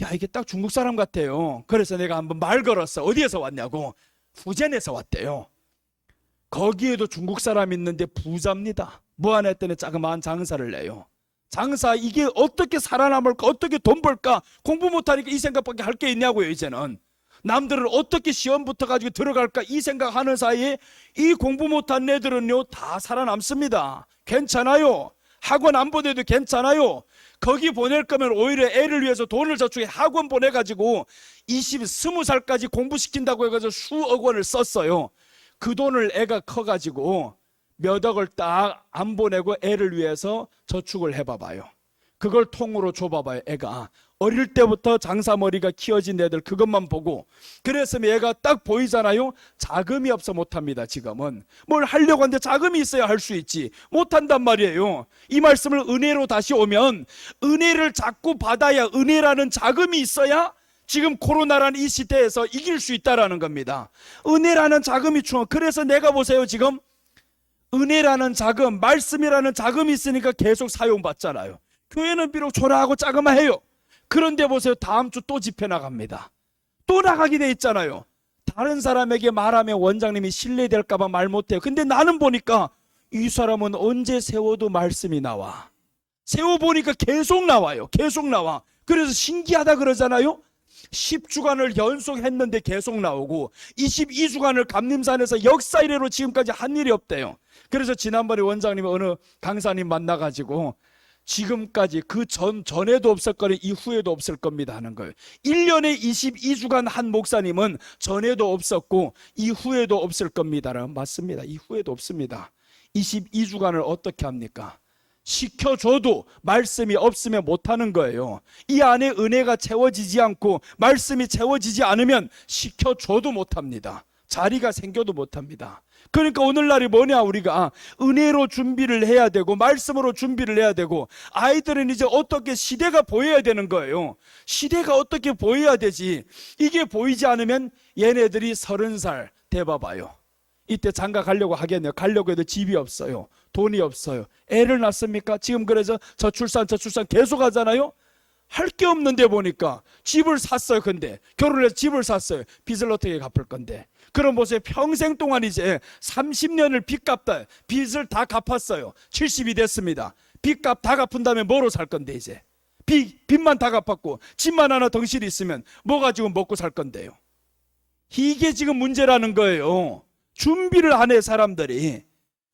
야, 이게 딱 중국 사람 같아요. 그래서 내가 한번 말 걸었어. 어디에서 왔냐고. 후젠에서 왔대요. 거기에도 중국 사람 있는데 부자입니다. 뭐 하나 했더니 자그마한 장사를 내요. 장사, 이게 어떻게 살아남을까, 어떻게 돈 벌까, 공부 못하니까 이 생각밖에 할 게 있냐고요. 이제는 남들은 어떻게 시험 붙어가지고 들어갈까 이 생각하는 사이에 이 공부 못한 애들은요 다 살아남습니다. 괜찮아요. 학원 안 보내도 괜찮아요. 거기 보낼 거면 오히려 애를 위해서 돈을 저축해 학원 보내가지고 20살까지 공부시킨다고 해가지고 수억 원을 썼어요. 그 돈을 애가 커가지고 몇 억을 딱 안 보내고 애를 위해서 저축을 해봐봐요. 그걸 통으로 줘봐봐요. 애가 어릴 때부터 장사머리가 키워진 애들 그것만 보고, 그랬으면 얘가 딱 보이잖아요. 자금이 없어 못합니다. 지금은 뭘 하려고 하는데 자금이 있어야 할 수 있지, 못한단 말이에요. 이 말씀을 은혜로 다시 오면, 은혜를 자꾸 받아야, 은혜라는 자금이 있어야 지금 코로나라는 이 시대에서 이길 수 있다라는 겁니다. 은혜라는 자금이 중요. 그래서 내가 보세요, 지금 은혜라는 자금, 말씀이라는 자금이 있으니까 계속 사용받잖아요. 교회는 비록 초라하고 자그마해요. 그런데 보세요, 다음 주 또 집회 나갑니다. 또 나가게 돼 있잖아요. 다른 사람에게 말하면 원장님이 신뢰될까봐 말 못해요. 근데 나는 보니까 이 사람은 언제 세워도 말씀이 나와. 세워보니까 계속 나와요. 계속 나와. 그래서 신기하다 그러잖아요. 10주간을 연속했는데 계속 나오고 22주간을 감림산에서 역사 이래로 지금까지 한 일이 없대요. 그래서 지난번에 원장님이 어느 강사님 만나가지고 지금까지 그 전에도 없을 거니 이후에도 없을 겁니다 하는 거예요. 1년에 22주간 한 목사님은 전에도 없었고 이후에도 없을 겁니다라는, 맞습니다. 이후에도 없습니다. 22주간을 어떻게 합니까? 시켜줘도 말씀이 없으면 못하는 거예요. 이 안에 은혜가 채워지지 않고 말씀이 채워지지 않으면 시켜줘도 못합니다. 자리가 생겨도 못합니다. 그러니까 오늘날이 뭐냐, 우리가 은혜로 준비를 해야 되고 말씀으로 준비를 해야 되고, 아이들은 이제 어떻게 시대가 보여야 되는 거예요. 시대가 어떻게 보여야 되지. 이게 보이지 않으면 얘네들이 30살 돼봐봐요. 이때 장가 가려고 하겠네요. 가려고 해도 집이 없어요. 돈이 없어요. 애를 낳습니까? 지금 그래서 저출산 계속 하잖아요. 할 게 없는데 보니까 집을 샀어요. 근데 결혼을 해서 집을 샀어요. 빚을 어떻게 갚을 건데. 그럼 보세요. 평생 동안 이제 30년을 빚 갚다, 빚을 다 갚았어요. 70이 됐습니다. 빚값 다 갚은 다음에 뭐로 살 건데 이제. 빚만 다 갚았고 집만 하나 덩실이 있으면 뭐 가지고 먹고 살 건데요. 이게 지금 문제라는 거예요. 준비를 안 해, 사람들이.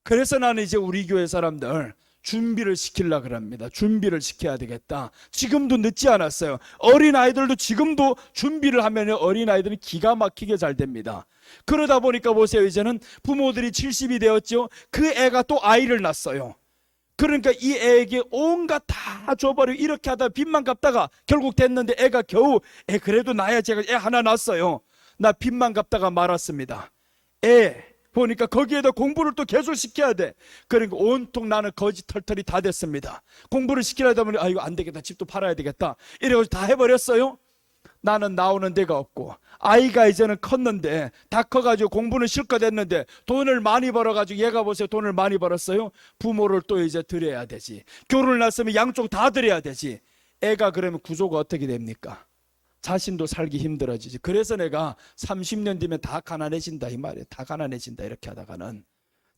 그래서 나는 이제 우리 교회 사람들 준비를 시키려고 합니다. 준비를 시켜야 되겠다. 지금도 늦지 않았어요. 어린아이들도 지금도 준비를 하면 어린아이들이 기가 막히게 잘 됩니다. 그러다 보니까 보세요. 이제는 부모들이 70이 되었죠. 그 애가 또 아이를 낳았어요. 그러니까 이 애에게 온갖 다 줘버리고 이렇게 하다 빚만 갚다가 결국 됐는데 애가 겨우 그래도 나야, 제가 애 하나 낳았어요. 나 빚만 갚다가 말았습니다. 보니까 거기에다 공부를 또 계속 시켜야 돼. 그러니까 온통 나는 거지 털털이 다 됐습니다. 공부를 시키려다 보니 이거 안 되겠다, 집도 팔아야 되겠다, 이래가지고 다 해버렸어요. 나는 나오는 데가 없고, 아이가 이제는 컸는데 다 커가지고 공부는 실컷 했는데 돈을 많이 벌어가지고, 얘가 보세요, 돈을 많이 벌었어요. 부모를 또 이제 드려야 되지. 결혼을 했으면 양쪽 다 드려야 되지. 애가 그러면 구조가 어떻게 됩니까? 자신도 살기 힘들어지지. 그래서 내가 30년 뒤면 다 가난해진다 이 말이에요. 다 가난해진다 이렇게 하다가는.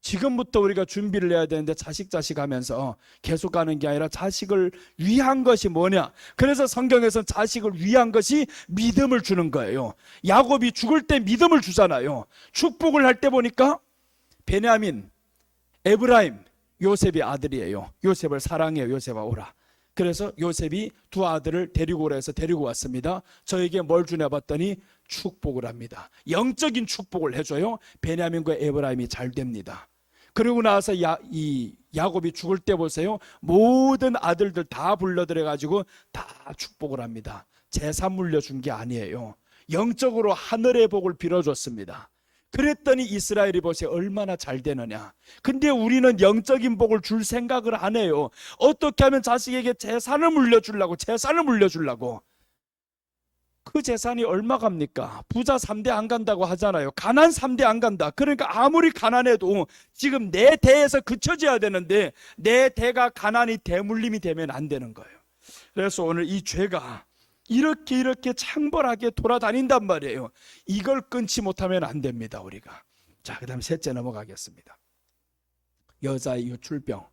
지금부터 우리가 준비를 해야 되는데 자식 하면서 계속 가는 게 아니라 자식을 위한 것이 뭐냐. 그래서 성경에서는 자식을 위한 것이 믿음을 주는 거예요. 야곱이 죽을 때 믿음을 주잖아요. 축복을 할 때 보니까 베냐민, 에브라임, 요셉의 아들이에요. 요셉을 사랑해요. 요셉아 오라. 그래서 요셉이 두 아들을 데리고 오라 해서 데리고 왔습니다. 저에게 뭘 주냐 봤더니 축복을 합니다. 영적인 축복을 해줘요. 베냐민과 에브라임이 잘 됩니다. 그러고 나서 이 야곱이 죽을 때 보세요. 모든 아들들 다 불러들여가지고 다 축복을 합니다. 재산 물려준 게 아니에요. 영적으로 하늘의 복을 빌어줬습니다. 그랬더니 이스라엘이 보세요, 얼마나 잘 되느냐. 근데 우리는 영적인 복을 줄 생각을 안 해요. 어떻게 하면 자식에게 재산을 물려주려고. 그 재산이 얼마 갑니까? 부자 3대 안 간다고 하잖아요. 가난 3대 안 간다. 그러니까 아무리 가난해도 지금 내 대에서 그쳐져야 되는데 내 대가 가난이 대물림이 되면 안 되는 거예요. 그래서 오늘 이 죄가 이렇게 창벌하게 돌아다닌단 말이에요. 이걸 끊지 못하면 안 됩니다, 우리가. 자, 그 다음 셋째 넘어가겠습니다. 여자의 유출병.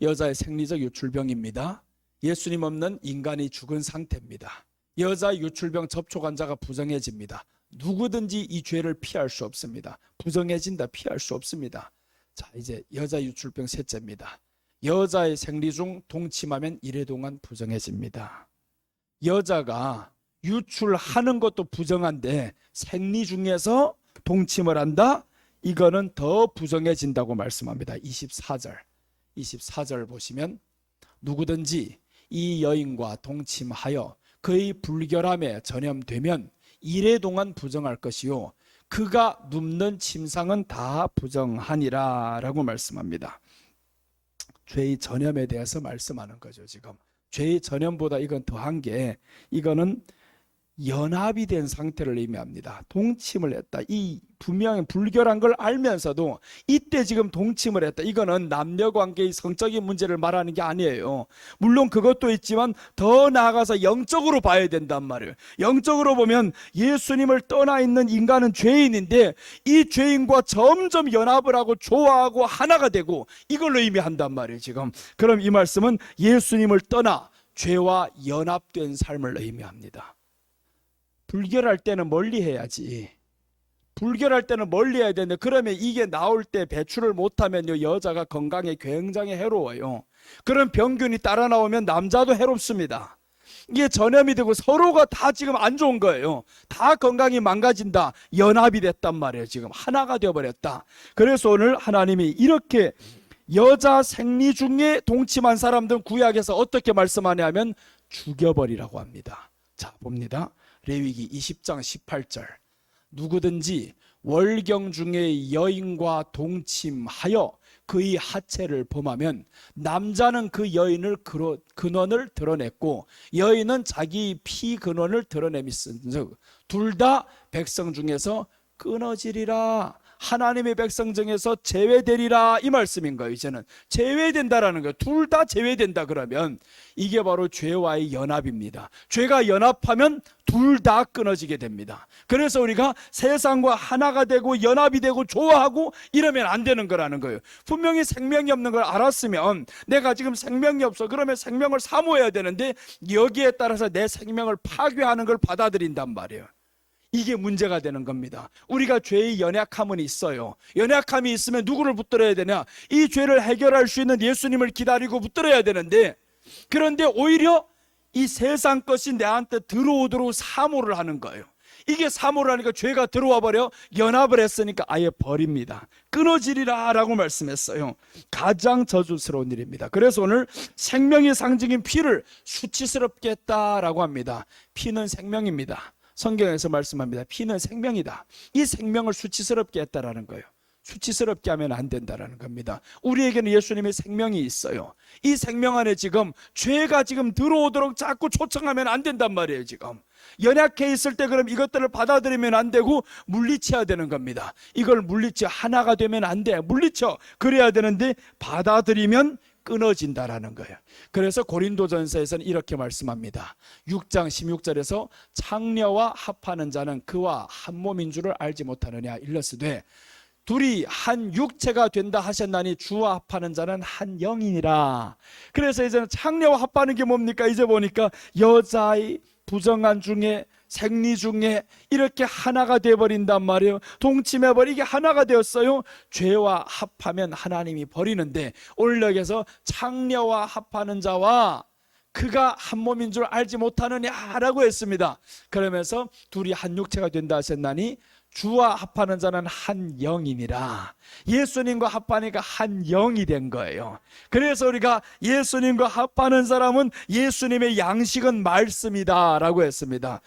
여자의 생리적 유출병입니다. 예수님 없는 인간이 죽은 상태입니다. 여자 유출병 접촉 환자가 부정해집니다. 누구든지 이 죄를 피할 수 없습니다. 부정해진다, 피할 수 없습니다. 자, 이제 여자 유출병 셋째입니다. 여자의 생리 중 동침하면 이래 동안 부정해집니다. 여자가 유출하는 것도 부정한데 생리 중에서 동침을 한다? 이거는 더 부정해진다고 말씀합니다. 24절 보시면 누구든지 이 여인과 동침하여 그의 불결함에 전염되면 이래 동안 부정할 것이요 그가 눕는 침상은 다 부정하니라 라고 말씀합니다. 죄의 전염에 대해서 말씀하는 거죠. 지금 죄의 전염보다 이건 더한 게, 이거는 연합이 된 상태를 의미합니다. 동침을 했다. 이 분명히 불결한 걸 알면서도 이때 지금 동침을 했다. 이거는 남녀관계의 성적인 문제를 말하는 게 아니에요. 물론 그것도 있지만 더 나아가서 영적으로 봐야 된단 말이에요. 영적으로 보면 예수님을 떠나 있는 인간은 죄인인데 이 죄인과 점점 연합을 하고 좋아하고 하나가 되고 이걸 의미한단 말이에요. 지금 그럼 이 말씀은 예수님을 떠나 죄와 연합된 삶을 의미합니다. 불결할 때는 멀리 해야지. 불결할 때는 멀리 해야 되는데, 그러면 이게 나올 때 배출을 못하면요 여자가 건강에 굉장히 해로워요. 그런 병균이 따라 나오면 남자도 해롭습니다. 이게 전염이 되고 서로가 다 지금 안 좋은 거예요. 다 건강이 망가진다. 연합이 됐단 말이에요. 지금 하나가 되어버렸다. 그래서 오늘 하나님이 이렇게 여자 생리 중에 동침한 사람들은 구약에서 어떻게 말씀하냐면 죽여버리라고 합니다. 자 봅니다. 레위기 20장 18절. 누구든지 월경 중에 여인과 동침하여 그의 하체를 범하면 남자는 그 여인을 근원을 드러냈고 여인은 자기 피 근원을 드러내미은즉 둘 다 백성 중에서 끊어지리라. 하나님의 백성 중에서 제외되리라, 이 말씀인 거예요. 이제는 제외된다라는 거예요. 둘 다 제외된다 그러면 이게 바로 죄와의 연합입니다. 죄가 연합하면 둘 다 끊어지게 됩니다. 그래서 우리가 세상과 하나가 되고 연합이 되고 좋아하고 이러면 안 되는 거라는 거예요. 분명히 생명이 없는 걸 알았으면 내가 지금 생명이 없어 그러면 생명을 사모해야 되는데 여기에 따라서 내 생명을 파괴하는 걸 받아들인단 말이에요. 이게 문제가 되는 겁니다. 우리가 죄의 연약함은 있어요. 연약함이 있으면 누구를 붙들어야 되냐? 이 죄를 해결할 수 있는 예수님을 기다리고 붙들어야 되는데, 그런데 오히려 이 세상 것이 내한테 들어오도록 사모를 하는 거예요. 이게 사모를 하니까 죄가 들어와 버려. 연합을 했으니까 아예 버립니다. 끊어지리라 라고 말씀했어요. 가장 저주스러운 일입니다. 그래서 오늘 생명의 상징인 피를 수치스럽게 했다라고 합니다. 피는 생명입니다. 성경에서 말씀합니다. 피는 생명이다. 이 생명을 수치스럽게 했다라는 거예요. 수치스럽게 하면 안 된다라는 겁니다. 우리에게는 예수님의 생명이 있어요. 이 생명 안에 지금 죄가 지금 들어오도록 자꾸 초청하면 안 된단 말이에요. 지금 연약해 있을 때 그럼 이것들을 받아들이면 안 되고 물리쳐야 되는 겁니다. 이걸 물리쳐 하나가 되면 안 돼. 물리쳐 그래야 되는데 받아들이면 끊어진다라는 거예요. 그래서 고린도전서에서는 이렇게 말씀합니다. 6장 16절에서 창녀와 합하는 자는 그와 한 몸인 줄을 알지 못하느냐 일러스되 둘이 한 육체가 된다 하셨나니 주와 합하는 자는 한 영이니라. 그래서 이제는 창녀와 합하는 게 뭡니까? 이제 보니까 여자의 부정한 중에 생리 중에 이렇게 하나가 되어버린단 말이에요. 동침해버리게 하나가 되었어요. 죄와 합하면 하나님이 버리는데 오늘 여기서 창녀와 합하는 자와 그가 한 몸인 줄 알지 못하느냐라고 했습니다. 그러면서 둘이 한 육체가 된다 하셨나니 주와 합하는 자는 한 영이니라. 예수님과 합하니까 한 영이 된 거예요. 그래서 우리가 예수님과 합하는 사람은 예수님의 양식은 말씀이다 라고 했습니다.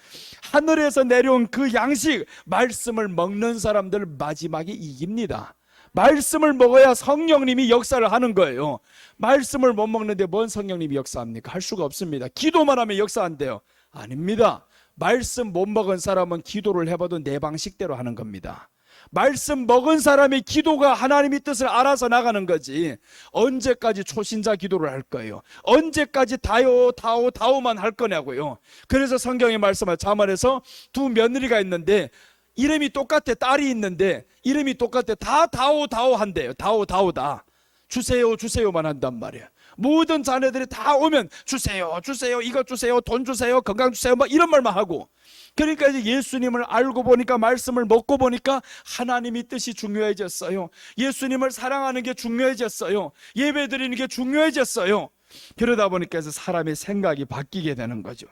하늘에서 내려온 그 양식 말씀을 먹는 사람들 마지막에 이깁니다. 말씀을 먹어야 성령님이 역사를 하는 거예요. 말씀을 못 먹는데 뭔 성령님이 역사합니까? 할 수가 없습니다. 기도만 하면 역사한대요. 아닙니다. 말씀 못 먹은 사람은 기도를 해봐도 내 방식대로 하는 겁니다. 말씀 먹은 사람의 기도가 하나님의 뜻을 알아서 나가는 거지. 언제까지 초신자 기도를 할 거예요? 언제까지 다오만 할 거냐고요. 그래서 성경에 말씀할 자만에서 두 며느리가 있는데 이름이 똑같아. 딸이 있는데 이름이 똑같아. 다 다오 한대요. 다오다. 주세요만 한단 말이에요. 모든 자녀들이 다 오면 주세요 이것 주세요 돈 주세요 건강 주세요 막 이런 말만 하고. 그러니까 이제 예수님을 알고 보니까 말씀을 먹고 보니까 하나님의 뜻이 중요해졌어요. 예수님을 사랑하는 게 중요해졌어요. 예배 드리는 게 중요해졌어요. 그러다 보니까 이제 사람의 생각이 바뀌게 되는 거죠.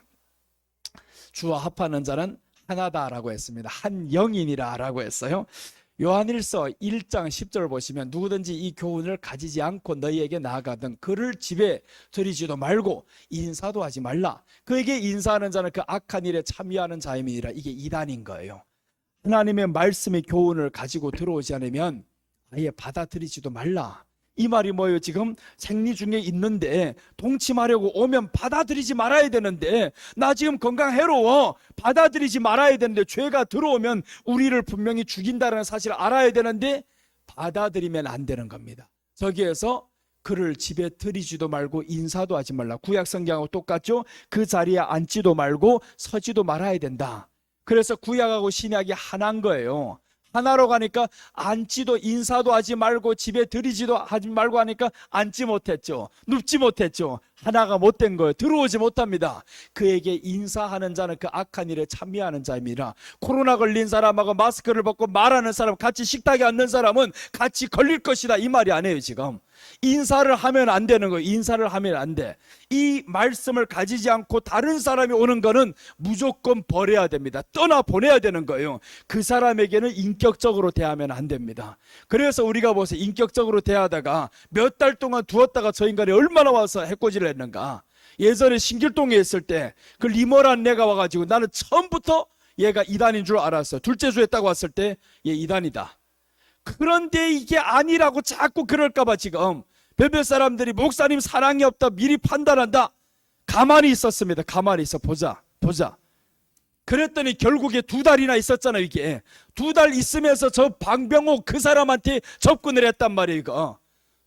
주와 합하는 자는 하나다라고 했습니다. 한 영이니라 라고 했어요. 요한일서 1장 10절 보시면 누구든지 이 교훈을 가지지 않고 너희에게 나아가든 그를 집에 들이지도 말고 인사도 하지 말라. 그에게 인사하는 자는 그 악한 일에 참여하는 자임이니라. 이게 이단인 거예요. 하나님의 말씀의 교훈을 가지고 들어오지 않으면 아예 받아들이지도 말라. 이 말이 뭐예요? 지금 생리 중에 있는데 동침하려고 오면 받아들이지 말아야 되는데 나 지금 건강해로워 받아들이지 말아야 되는데 죄가 들어오면 우리를 분명히 죽인다는 사실을 알아야 되는데 받아들이면 안 되는 겁니다. 저기에서 그를 집에 들이지도 말고 인사도 하지 말라. 구약 성경하고 똑같죠? 그 자리에 앉지도 말고 서지도 말아야 된다. 그래서 구약하고 신약이 하나인 거예요. 하나로 가니까 앉지도 인사도 하지 말고 집에 들이지도 하지 말고 하니까 앉지 못했죠. 눕지 못했죠. 하나가 못된 거예요. 들어오지 못합니다. 그에게 인사하는 자는 그 악한 일에 참여하는 자입니다. 코로나 걸린 사람하고 마스크를 벗고 말하는 사람, 같이 식탁에 앉는 사람은 같이 걸릴 것이다 이 말이 아니에요. 지금 인사를 하면 안 되는 거예요. 인사를 하면 안 돼. 이 말씀을 가지지 않고 다른 사람이 오는 거는 무조건 버려야 됩니다. 떠나보내야 되는 거예요. 그 사람에게는 인격적으로 대하면 안 됩니다. 그래서 우리가 보세요. 인격적으로 대하다가 몇 달 동안 두었다가 저 인간이 얼마나 와서 해코지를 했는가. 예전에 신길동에 있을 때 그 리머란 내가 와가지고 나는 처음부터 얘가 이단인 줄 알았어요. 둘째 주에 딱 왔을 때 얘 이단이다. 그런데 이게 아니라고 자꾸 그럴까봐 지금 몇몇 사람들이 목사님 사랑이 없다 미리 판단한다. 가만히 있었습니다. 가만히 있어 보자. 그랬더니 결국에 2달이나 있었잖아요. 이게 2달 있으면서 저 방병호 그 사람한테 접근을 했단 말이에요. 이거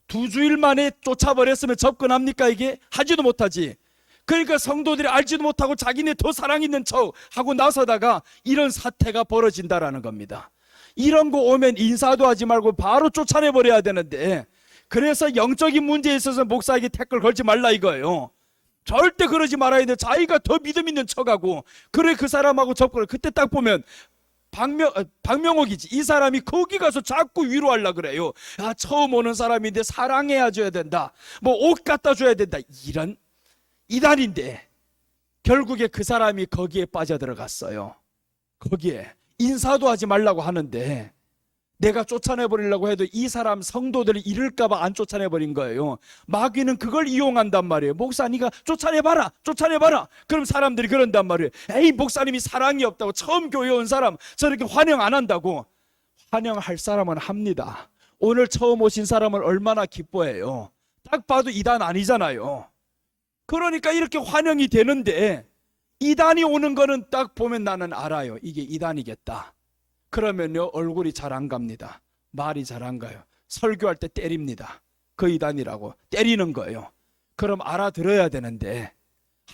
2주일 만에 쫓아버렸으면 접근합니까? 이게 하지도 못하지. 그러니까 성도들이 알지도 못하고 자기네 더 사랑 있는 척 하고 나서다가 이런 사태가 벌어진다라는 겁니다. 이런 거 오면 인사도 하지 말고 바로 쫓아내버려야 되는데, 그래서 영적인 문제에 있어서 목사에게 태클 걸지 말라 이거예요. 절대 그러지 말아야 돼. 자기가 더 믿음 있는 척하고 그래 그 사람하고 접근을. 그때 딱 보면 박명옥이지. 이 사람이 거기 가서 자꾸 위로하려 그래요. 야, 처음 오는 사람인데 사랑해야 줘야 된다. 뭐 옷 갖다 줘야 된다. 이런 이단인데 결국에 그 사람이 거기에 빠져들어갔어요. 거기에 인사도 하지 말라고 하는데 내가 쫓아내버리려고 해도 이 사람 성도들이 이럴까봐 안 쫓아내버린 거예요. 마귀는 그걸 이용한단 말이에요. 목사 네가 쫓아내봐라. 그럼 사람들이 그런단 말이에요. 에이 목사님이 사랑이 없다고 처음 교회 온 사람 저렇게 환영 안 한다고. 환영할 사람은 합니다. 오늘 처음 오신 사람은 얼마나 기뻐해요. 딱 봐도 이단 아니잖아요. 그러니까 이렇게 환영이 되는데 이단이 오는 거는 딱 보면 나는 알아요. 이게 이단이겠다. 그러면요 얼굴이 잘 안 갑니다. 말이 잘 안 가요. 설교할 때 때립니다. 그 이단이라고 때리는 거예요. 그럼 알아들어야 되는데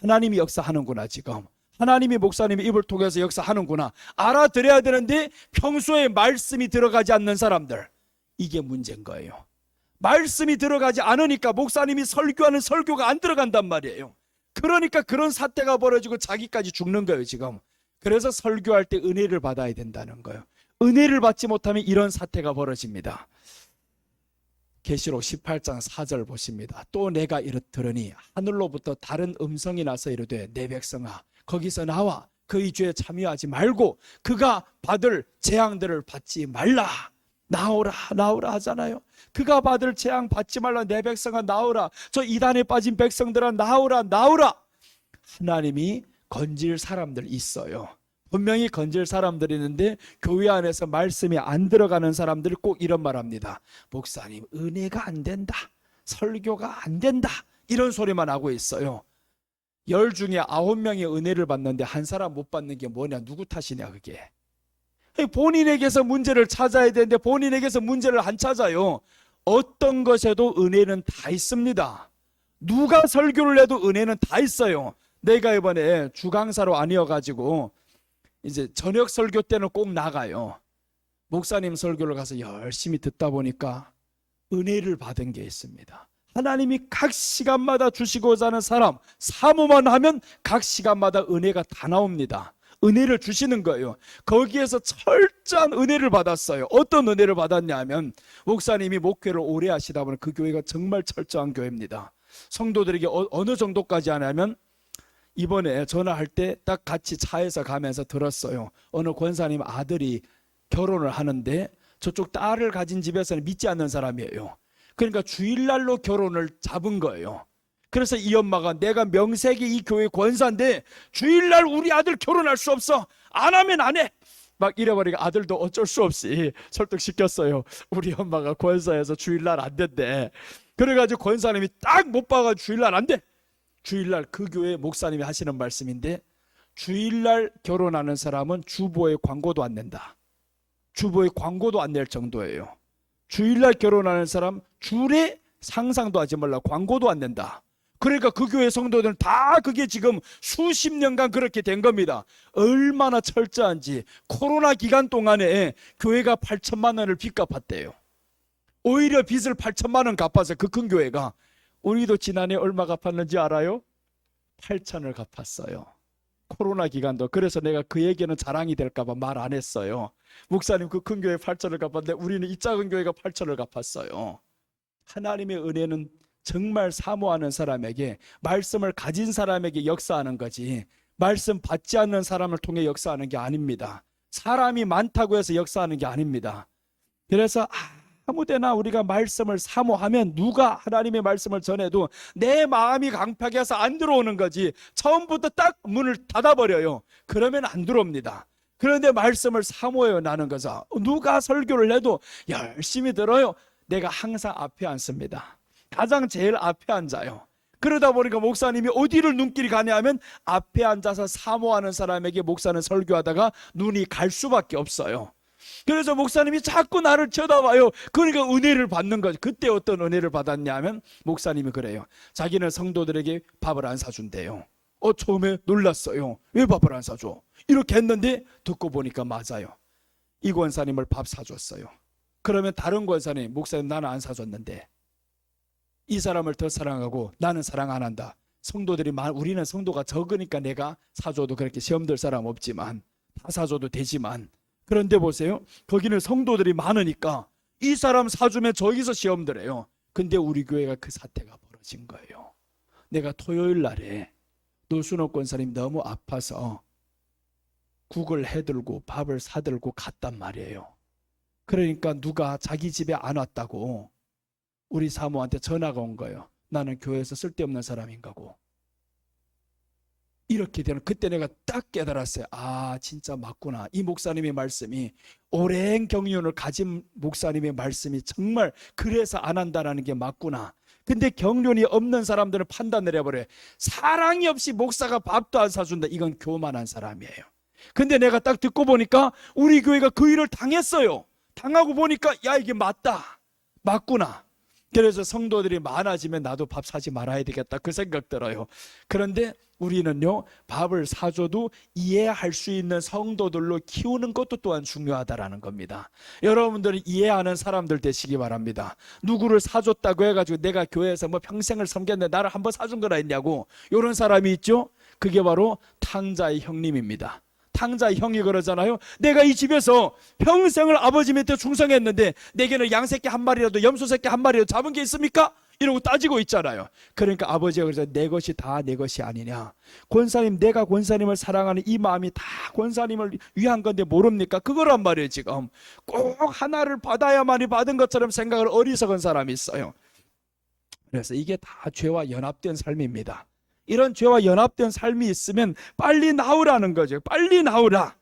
하나님이 역사하는구나. 지금 하나님이 목사님의 입을 통해서 역사하는구나 알아들어야 되는데 평소에 말씀이 들어가지 않는 사람들, 이게 문제인 거예요. 말씀이 들어가지 않으니까 목사님이 설교하는 설교가 안 들어간단 말이에요. 그러니까 그런 사태가 벌어지고 자기까지 죽는 거예요 지금. 그래서 설교할 때 은혜를 받아야 된다는 거예요. 은혜를 받지 못하면 이런 사태가 벌어집니다. 계시록 18장 4절 보십니다. 또 내가 들으니 하늘로부터 다른 음성이 나서 이르되 내 백성아 거기서 나와 그의 죄에 참여하지 말고 그가 받을 재앙들을 받지 말라. 나오라 하잖아요. 그가 받을 재앙 받지 말라. 내 백성아 나오라. 저 이단에 빠진 백성들아 나오라. 하나님이 건질 사람들 있어요. 분명히 건질 사람들이 있는데 교회 안에서 말씀이 안 들어가는 사람들이 꼭 이런 말 합니다. 목사님 은혜가 안 된다. 설교가 안 된다. 이런 소리만 하고 있어요. 10 중에 9명이 은혜를 받는데 한 사람 못 받는 게 뭐냐? 누구 탓이냐 그게. 본인에게서 문제를 찾아야 되는데 본인에게서 문제를 안 찾아요. 어떤 것에도 은혜는 다 있습니다. 누가 설교를 해도 은혜는 다 있어요. 내가 이번에 주강사로 아니어가지고 이제 저녁 설교 때는 꼭 나가요. 목사님 설교를 가서 열심히 듣다 보니까 은혜를 받은 게 있습니다. 하나님이 각 시간마다 주시고자 하는 사람 사모만 하면 각 시간마다 은혜가 다 나옵니다. 은혜를 주시는 거예요. 거기에서 철저한 은혜를 받았어요. 어떤 은혜를 받았냐 하면 목사님이 목회를 오래 하시다 보니 그 교회가 정말 철저한 교회입니다. 성도들에게 어느 정도까지 하냐면 이번에 전화할 때 딱 같이 차에서 가면서 들었어요. 어느 권사님 아들이 결혼을 하는데 저쪽 딸을 가진 집에서는 믿지 않는 사람이에요. 그러니까 주일날로 결혼을 잡은 거예요. 그래서 이 엄마가 내가 명색이 이 교회 권사인데 주일날 우리 아들 결혼할 수 없어. 안 하면 안 해. 막 이래버리니까 아들도 어쩔 수 없이 설득시켰어요. 우리 엄마가 권사여서 주일날 안 된대. 그래가지고 권사님이 딱 못 봐가지고 주일날 안 돼. 주일날 그 교회 목사님이 하시는 말씀인데 주일날 결혼하는 사람은 주보에 광고도 안 낸다. 주보에 광고도 안 낼 정도예요. 주일날 결혼하는 사람 줄에 상상도 하지 말라. 광고도 안 낸다. 그러니까 그 교회 성도들은 다 그게 지금 수십 년간 그렇게 된 겁니다. 얼마나 철저한지. 코로나 기간 동안에 교회가 8천만 원을 빚 갚았대요. 오히려 빚을 8천만 원 갚았어요. 그 큰 교회가. 우리도 지난해 얼마 갚았는지 알아요? 8천을 갚았어요. 코로나 기간도. 그래서 내가 그 얘기는 자랑이 될까 봐 말 안 했어요. 목사님 그 큰 교회 8천을 갚았는데 우리는 이 작은 교회가 8천을 갚았어요. 하나님의 은혜는 정말 사모하는 사람에게, 말씀을 가진 사람에게 역사하는 거지 말씀 받지 않는 사람을 통해 역사하는 게 아닙니다. 사람이 많다고 해서 역사하는 게 아닙니다. 그래서 아무데나 우리가 말씀을 사모하면 누가 하나님의 말씀을 전해도 내 마음이 강팍해서 안 들어오는 거지 처음부터 딱 문을 닫아버려요. 그러면 안 들어옵니다. 그런데 말씀을 사모해요. 나는 거죠. 누가 설교를 해도 열심히 들어요. 내가 항상 앞에 앉습니다. 가장 제일 앞에 앉아요. 그러다 보니까 목사님이 어디를 눈길이 가냐면 앞에 앉아서 사모하는 사람에게 목사는 설교하다가 눈이 갈 수밖에 없어요. 그래서 목사님이 자꾸 나를 쳐다봐요. 그러니까 은혜를 받는 거죠. 그때 어떤 은혜를 받았냐면 목사님이 그래요. 자기는 성도들에게 밥을 안 사준대요. 처음에 놀랐어요. 왜 밥을 안 사줘? 이렇게 했는데 듣고 보니까 맞아요. 이 권사님을 밥 사줬어요. 그러면 다른 권사님, 목사님 나는 안 사줬는데 이 사람을 더 사랑하고 나는 사랑 안 한다. 성도들이 우리는 성도가 적으니까 내가 사줘도 그렇게 시험 들 사람 없지만 다 사줘도 되지만, 그런데 보세요. 거기는 성도들이 많으니까 이 사람 사주면 저기서 시험 들어요. 근데 우리 교회가 그 사태가 벌어진 거예요. 내가 토요일 날에 노순호 권사님 너무 아파서 국을 해들고 밥을 사들고 갔단 말이에요. 그러니까 누가 자기 집에 안 왔다고 우리 사모한테 전화가 온 거예요. 나는 교회에서 쓸데없는 사람인 거고. 이렇게 되는, 그때 내가 딱 깨달았어요. 아, 진짜 맞구나. 이 목사님의 말씀이, 오랜 경륜을 가진 목사님의 말씀이 정말 그래서 안 한다는 게 맞구나. 근데 경륜이 없는 사람들은 판단 내려버려요. 사랑이 없이 목사가 밥도 안 사준다. 이건 교만한 사람이에요. 근데 내가 딱 듣고 보니까 우리 교회가 그 일을 당했어요. 당하고 보니까 야, 이게 맞구나. 그래서 성도들이 많아지면 나도 밥 사지 말아야 되겠다, 그 생각 들어요. 그런데 우리는요, 밥을 사줘도 이해할 수 있는 성도들로 키우는 것도 또한 중요하다라는 겁니다. 여러분들은 이해하는 사람들 되시기 바랍니다. 누구를 사줬다고 해가지고 내가 교회에서 뭐 평생을 섬겼는데 나를 한번 사준 거라 했냐고, 이런 사람이 있죠. 그게 바로 탕자의 형님입니다. 탕자의 형이 그러잖아요. 내가 이 집에서 평생을 아버지 밑에 충성했는데 내게는 양새끼 한 마리라도 염소새끼 한 마리라도 잡은 게 있습니까? 이러고 따지고 있잖아요. 그러니까 아버지가 그러죠. 내 것이 다 내 것이 아니냐. 권사님, 내가 권사님을 사랑하는 이 마음이 다 권사님을 위한 건데 모릅니까? 그거란 말이에요. 지금 꼭 하나를 받아야만이 받은 것처럼 생각을 어리석은 사람이 있어요. 그래서 이게 다 죄와 연합된 삶입니다. 이런 죄와 연합된 삶이 있으면 빨리 나오라는 거죠. 빨리 나오라.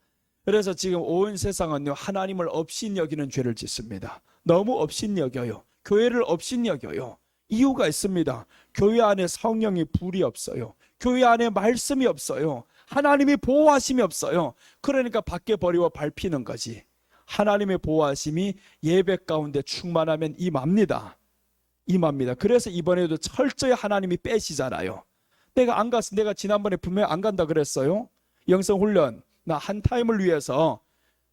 그래서 지금 온 세상은요, 하나님을 업신여기는 죄를 짓습니다. 너무 업신여겨요. 교회를 업신여겨요. 이유가 있습니다. 교회 안에 성령의 불이 없어요. 교회 안에 말씀이 없어요. 하나님의 보호하심이 없어요. 그러니까 밖에 버리고 밟히는 거지. 하나님의 보호하심이 예배 가운데 충만하면 임합니다. 그래서 이번에도 철저히 하나님이 빼시잖아요. 내가 안 갔어. 내가 지난번에 분명히 안 간다 그랬어요. 영성훈련 나 한 타임을 위해서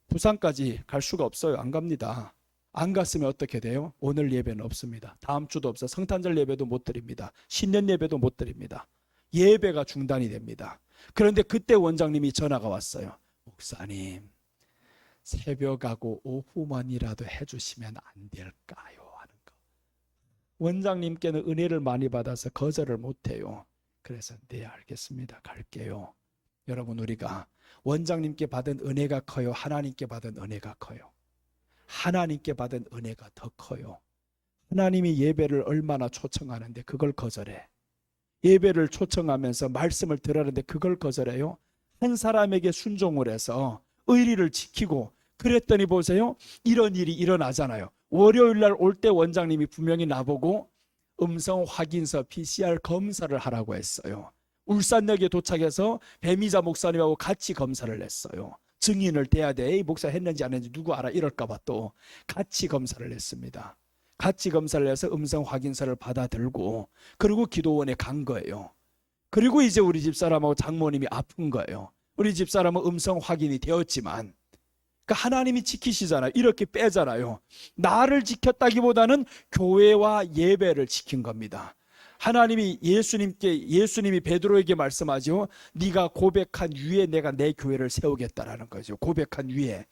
부산까지 갈 수가 없어요. 안 갑니다. 안 갔으면 어떻게 돼요? 오늘 예배는 없습니다. 다음 주도 없어. 성탄절 예배도 못 드립니다. 신년 예배도 못 드립니다. 예배가 중단이 됩니다. 그런데 그때 원장님이 전화가 왔어요. 목사님, 새벽하고 오후만이라도 해주시면 안 될까요? 하는 거. 원장님께는 은혜를 많이 받아서 거절을 못해요. 그래서 네, 알겠습니다. 갈게요. 여러분, 우리가 원장님께 받은 은혜가 커요? 하나님께 받은 은혜가 커요? 하나님께 받은 은혜가 더 커요. 하나님이 예배를 얼마나 초청하는데 그걸 거절해. 예배를 초청하면서 말씀을 들으는데 그걸 거절해요. 한 사람에게 순종을 해서 의리를 지키고 그랬더니 보세요. 이런 일이 일어나잖아요. 월요일 날 올 때 원장님이 분명히 나보고 음성 확인서 PCR 검사를 하라고 했어요. 울산역에 도착해서 배미자 목사님하고 같이 검사를 했어요. 증인을 대야 돼. 에이, 목사 했는지 안 했는지 누구 알아? 이럴까 봐 또 같이 검사를 했습니다. 같이 검사를 해서 음성 확인서를 받아들고 그리고 기도원에 간 거예요. 그리고 이제 우리 집사람하고 장모님이 아픈 거예요. 우리 집사람은 음성 확인이 되었지만 그러니까 하나님이 지키시잖아요. 이렇게 빼잖아요. 나를 지켰다기보다는 교회와 예배를 지킨 겁니다. 하나님이 예수님이 베드로에게 말씀하죠. 네가 고백한 위에 내가 내 교회를 세우겠다라는 거죠. 고백한 위에.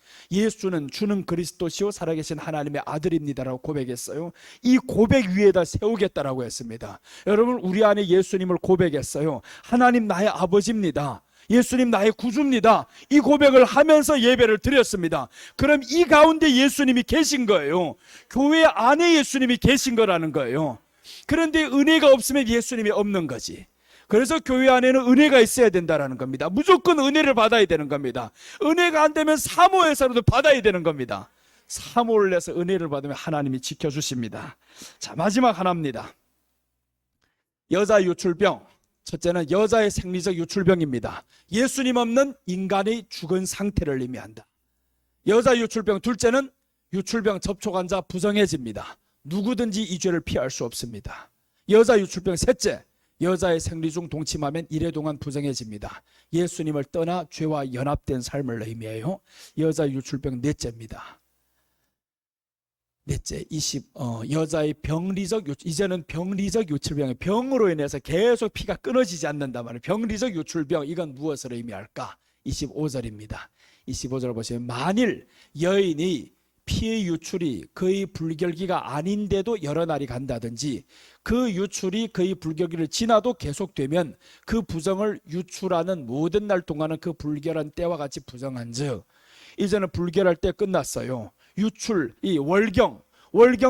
주는 그리스도시요 살아계신 하나님의 아들입니다라고 고백했어요. 이 고백 위에다 세우겠다라고 했습니다. 여러분, 우리 안에 예수님을 고백했어요. 하나님 나의 아버지입니다. 예수님 나의 구주입니다. 이 고백을 하면서 예배를 드렸습니다. 그럼 이 가운데 예수님이 계신 거예요. 교회 안에 예수님이 계신 거라는 거예요. 그런데 은혜가 없으면 예수님이 없는 거지. 그래서 교회 안에는 은혜가 있어야 된다는 겁니다. 무조건 은혜를 받아야 되는 겁니다. 은혜가 안 되면 사모해서라도 받아야 되는 겁니다. 사모를 내서 은혜를 받으면 하나님이 지켜주십니다. 자, 마지막 하나입니다. 여자 유출병. 첫째는 여자의 생리적 유출병입니다. 예수님 없는 인간의 죽은 상태를 의미한다. 여자 유출병. 둘째는 유출병 접촉환자 부정해집니다. 누구든지 이 죄를 피할 수 없습니다. 여자 유출병. 셋째, 여자의 생리 중 동침하면 이래 동안 부정해집니다. 예수님을 떠나 죄와 연합된 삶을 의미해요. 여자 유출병. 넷째입니다. 넷째, 여자의 병리적 이제는 병리적 유출병의 병으로 인해서 계속 피가 끊어지지 않는단 말이에요. 병리적 유출병, 이건 무엇을 의미할까? 25절입니다. 25절 보시면, 만일 여인이 피의 유출이 거의 불결기가 아닌데도 여러 날이 간다든지 그 유출이 거의 불결기를 지나도 계속되면 그 부정을 유출하는 모든 날 동안은 그 불결한 때와 같이 부정한즉, 이제는 불결할 때 끝났어요. 유출, 이 월경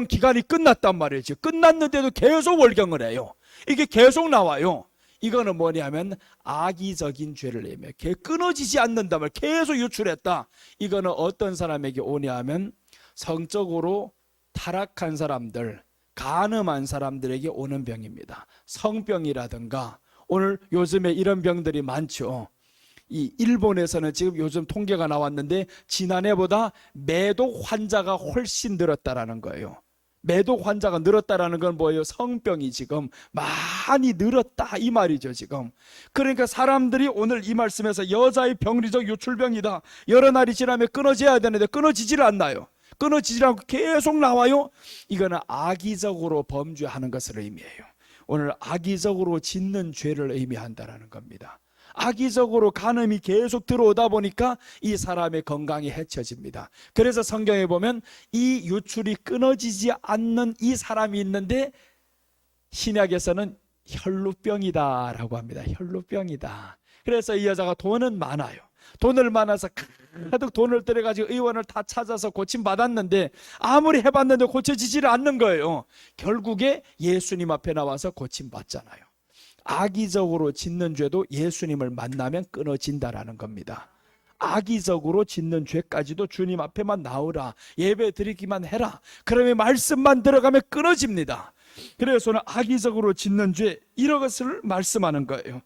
기간이 끝났단 말이죠. 끝났는데도 계속 월경을 해요. 이게 계속 나와요. 이거는 뭐냐면 악의적인 죄를 내며 끊어지지 않는다면 계속 유출했다. 이거는 어떤 사람에게 오냐면 성적으로 타락한 사람들, 간음한 사람들에게 오는 병입니다. 성병이라든가, 오늘 요즘에 이런 병들이 많죠. 이 일본에서는 지금 요즘 통계가 나왔는데 지난해보다 매독 환자가 훨씬 늘었다라는 거예요. 매독 환자가 늘었다라는 건 뭐예요? 성병이 지금 많이 늘었다 이 말이죠 지금. 그러니까 사람들이 오늘 이 말씀에서 여자의 병리적 유출병이다, 여러 날이 지나면 끊어져야 되는데 끊어지질 않나요? 끊어지질 않고 계속 나와요. 이거는 악의적으로 범죄하는 것을 의미해요. 오늘 악의적으로 짓는 죄를 의미한다라는 겁니다. 악의적으로 간음이 계속 들어오다 보니까 이 사람의 건강이 해쳐집니다. 그래서 성경에 보면 이 유출이 끊어지지 않는 이 사람이 있는데 신약에서는 혈루병이다 라고 합니다. 혈루병이다. 그래서 이 여자가 돈은 많아요. 돈을 많아서 가득 돈을 들여가지고 의원을 다 찾아서 고침받았는데 아무리 해봤는데 고쳐지지를 않는 거예요. 결국에 예수님 앞에 나와서 고침받잖아요. 악의적으로 짓는 죄도 예수님을 만나면 끊어진다라는 겁니다. 악의적으로 짓는 죄까지도 주님 앞에만 나오라, 예배 드리기만 해라, 그러면 말씀만 들어가면 끊어집니다. 그래서 오늘 악의적으로 짓는 죄, 이런 것을 말씀하는 거예요.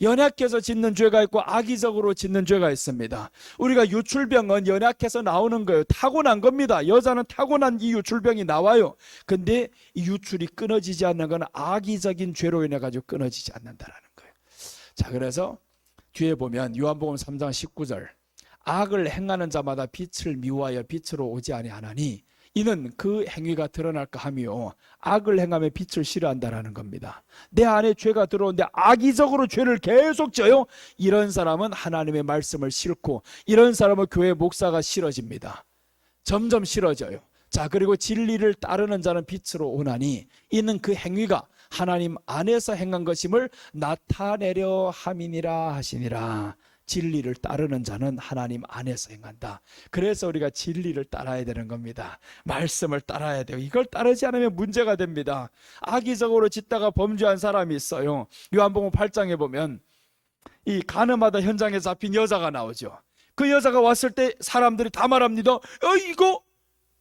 연약해서 짓는 죄가 있고 악의적으로 짓는 죄가 있습니다. 우리가 유출병은 연약해서 나오는 거예요. 타고난 겁니다. 여자는 타고난 이 유출병이 나와요. 근데 이 유출이 끊어지지 않는 건 악의적인 죄로 인해 가지고 끊어지지 않는다라는 거예요. 자, 그래서 뒤에 보면 요한복음 3장 19절, 악을 행하는 자마다 빛을 미워하여 빛으로 오지 아니하나니 이는 그 행위가 드러날까 하며 악을 행하며 빛을 싫어한다라는 겁니다. 내 안에 죄가 들어오는데 악의적으로 죄를 계속 져요. 이런 사람은 하나님의 말씀을 싫고, 이런 사람은 교회 목사가 싫어집니다. 점점 싫어져요. 자, 그리고 진리를 따르는 자는 빛으로 오나니 이는 그 행위가 하나님 안에서 행한 것임을 나타내려 함이니라 하시니라. 진리를 따르는 자는 하나님 안에서 행한다. 그래서 우리가 진리를 따라야 되는 겁니다. 말씀을 따라야 돼요. 이걸 따르지 않으면 문제가 됩니다. 악의적으로 짓다가 범죄한 사람이 있어요. 요한복음 8장에 보면 이 간음하다 현장에 잡힌 여자가 나오죠. 그 여자가 왔을 때 사람들이 다 말합니다. 이거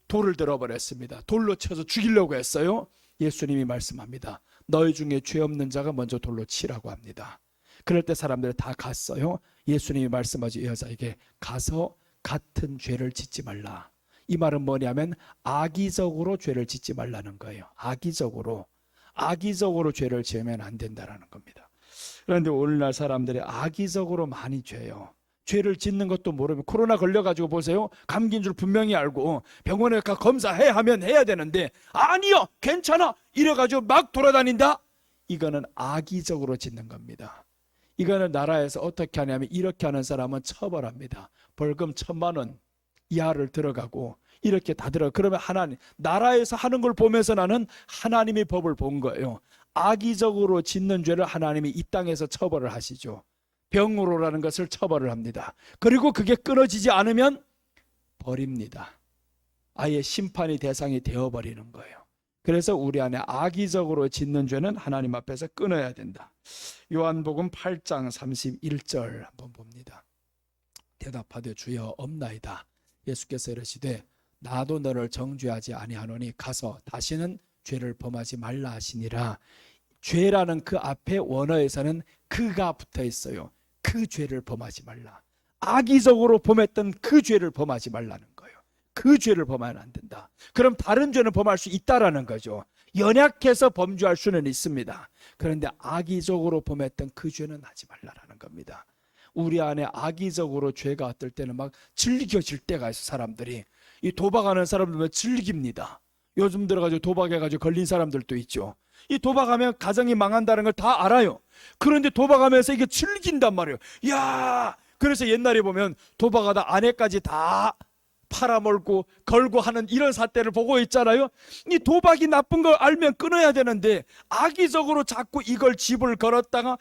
돌을 들어버렸습니다. 돌로 쳐서 죽이려고 했어요. 예수님이 말씀합니다. 너희 중에 죄 없는 자가 먼저 돌로 치라고 합니다. 그럴 때 사람들이 다 갔어요. 예수님이 말씀하죠. 이 여자에게 가서 같은 죄를 짓지 말라. 이 말은 뭐냐면 악의적으로 죄를 짓지 말라는 거예요. 악의적으로 죄를 지으면 안 된다라는 겁니다. 그런데 오늘날 사람들이 악의적으로 많이 죄요. 죄를 짓는 것도 모르면 코로나 걸려가지고 보세요. 감기인 줄 분명히 알고 병원에 가 검사해 하면 해야 되는데 아니요 괜찮아 이래가지고 막 돌아다닌다. 이거는 악의적으로 짓는 겁니다. 이거는 나라에서 어떻게 하냐면 이렇게 하는 사람은 처벌합니다. 벌금 1,000만 원 이하를 들어가고 이렇게 다 들어가. 그러면 하나님 나라에서 하는 걸 보면서 나는 하나님의 법을 본 거예요. 악의적으로 짓는 죄를 하나님이 이 땅에서 처벌을 하시죠. 병으로라는 것을 처벌을 합니다. 그리고 그게 끊어지지 않으면 버립니다. 아예 심판의 대상이 되어버리는 거예요. 그래서 우리 안에 악의적으로 짓는 죄는 하나님 앞에서 끊어야 된다. 요한복음 8장 31절 한번 봅니다. 대답하되 주여 없나이다. 예수께서 이르시되 나도 너를 정죄하지 아니하노니 가서 다시는 죄를 범하지 말라 하시니라. 죄라는 그 앞에 원어에서는 그가 붙어 있어요. 그 죄를 범하지 말라. 악의적으로 범했던 그 죄를 범하지 말라는 거예요. 그 죄를 범하면 안 된다. 그럼 다른 죄는 범할 수 있다라는 거죠. 연약해서 범죄할 수는 있습니다. 그런데 악의적으로 범했던 그 죄는 하지 말라라는 겁니다. 우리 안에 악의적으로 죄가 어떨 때는 막 즐겨질 때가 있어. 사람들이 이 도박하는 사람들은 즐깁니다. 요즘 들어가지고 도박해가지고 걸린 사람들도 있죠. 이 도박하면 가정이 망한다는 걸 다 알아요. 그런데 도박하면서 이게 즐긴단 말이에요. 야, 그래서 옛날에 보면 도박하다 아내까지 다 팔아먹고 걸고 하는 이런 사태를 보고 있잖아요. 이 도박이 나쁜 걸 알면 끊어야 되는데 악의적으로 자꾸 이걸 집을 걸었다가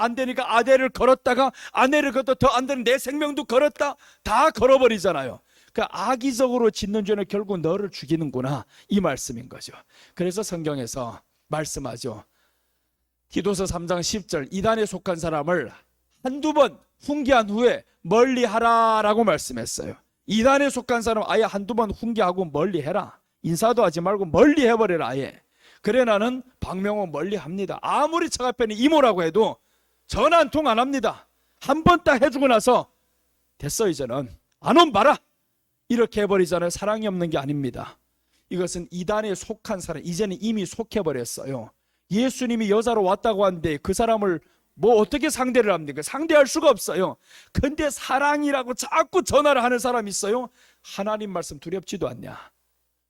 안 되니까 아내를 걸었다가 아내를 걸었다 더 안 되는 내 생명도 걸었다 다 걸어버리잖아요. 그러니까 악의적으로 짓는 죄는 결국 너를 죽이는구나 이 말씀인 거죠. 그래서 성경에서 말씀하죠. 디도서 3장 10절 이단에 속한 사람을 한두 번 훈계한 후에 멀리하라라고 말씀했어요. 이단에 속한 사람 아예 한두 번 훈계하고 멀리해라. 인사도 하지 말고 멀리해버려라 아예. 그래 나는 박명호 멀리합니다. 아무리 처가편이 이모라고 해도 전화 한 통 안 합니다. 한 번 딱 해주고 나서 됐어 이제는 안 온 봐라 이렇게 해버리잖아요. 사랑이 없는 게 아닙니다. 이것은 이단에 속한 사람, 이제는 이미 속해버렸어요. 예수님이 여자로 왔다고 하는데 그 사람을 뭐 어떻게 상대를 합니까? 상대할 수가 없어요. 근데 사랑이라고 자꾸 전화를 하는 사람이 있어요. 하나님 말씀 두렵지도 않냐?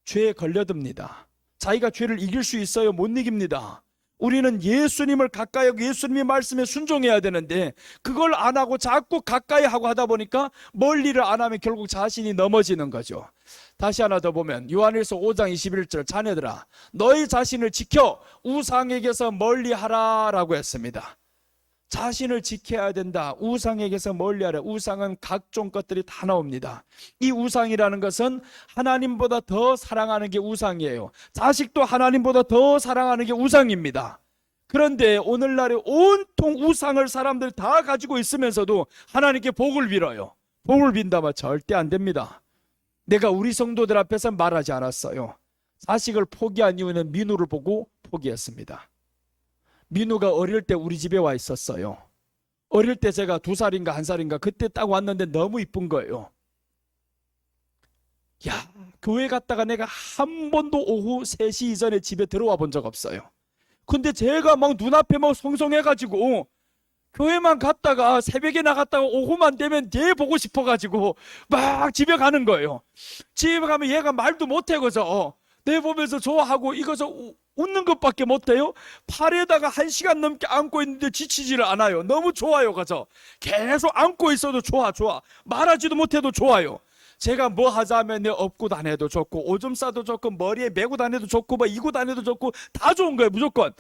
죄에 걸려듭니다. 자기가 죄를 이길 수 있어요? 못 이깁니다. 우리는 예수님을 가까이 하고 예수님의 말씀에 순종해야 되는데 그걸 안 하고 자꾸 가까이 하고 하다 보니까 멀리를 안 하면 결국 자신이 넘어지는 거죠. 다시 하나 더 보면 요한일서 5장 21절 자녀들아 너희 자신을 지켜 우상에게서 멀리하라 라고 했습니다. 자신을 지켜야 된다. 우상에게서 멀리하라. 우상은 각종 것들이 다 나옵니다. 이 우상이라는 것은 하나님보다 더 사랑하는 게 우상이에요. 자식도 하나님보다 더 사랑하는 게 우상입니다. 그런데 오늘날에 온통 우상을 사람들 다 가지고 있으면서도 하나님께 복을 빌어요. 복을 빈다면 절대 안 됩니다. 내가 우리 성도들 앞에서 말하지 않았어요. 자식을 포기한 이유는 민우를 보고 포기했습니다. 민우가 어릴 때 우리 집에 와 있었어요. 어릴 때 제가 2살인가 1살인가 그때 딱 왔는데 너무 이쁜 거예요. 야, 교회 갔다가 내가 한 번도 오후 3시 이전에 집에 들어와 본 적 없어요. 근데 제가 막 눈앞에 막 송송해가지고 교회만 갔다가 새벽에 나갔다가 오후만 되면 얘 보고 싶어가지고 막 집에 가는 거예요. 집에 가면 얘가 말도 못해 그죠? 내 보면서 좋아하고 이거서 웃는 것밖에 못해요. 팔에다가 1시간 넘게 안고 있는데 지치지를 않아요. 너무 좋아요 그죠? 계속 안고 있어도 좋아. 말하지도 못해도 좋아요. 제가 뭐 하자면 내 업고 다녀도 좋고 오줌 싸도 좋고 머리에 메고 다녀도 좋고 뭐 이고 다녀도 좋고 다 좋은 거예요 무조건.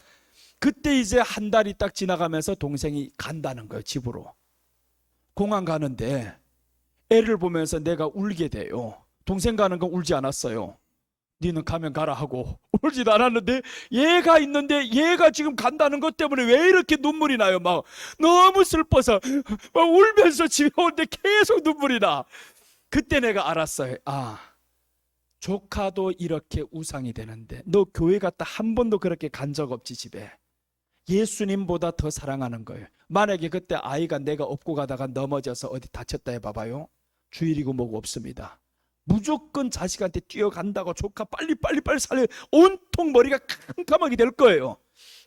그때 이제 한 달이 딱 지나가면서 동생이 간다는 거예요. 집으로 공항 가는데 애를 보면서 내가 울게 돼요. 동생 가는 건 울지 않았어요. 니는 가면 가라 하고 울지도 않았는데 얘가 있는데 얘가 지금 간다는 것 때문에 왜 이렇게 눈물이 나요. 막 너무 슬퍼서 막 울면서 집에 오는데 계속 눈물이 나. 그때 내가 알았어요. 아, 조카도 이렇게 우상이 되는데 너 교회 갔다 한 번도 그렇게 간 적 없지. 집에 예수님보다 더 사랑하는 거예요. 만약에 그때 아이가 내가 업고 가다가 넘어져서 어디 다쳤다 해봐봐요. 주일이고 뭐고 없습니다. 무조건 자식한테 뛰어간다고 조카 빨리 살려 온통 머리가 캄캄하게 될 거예요.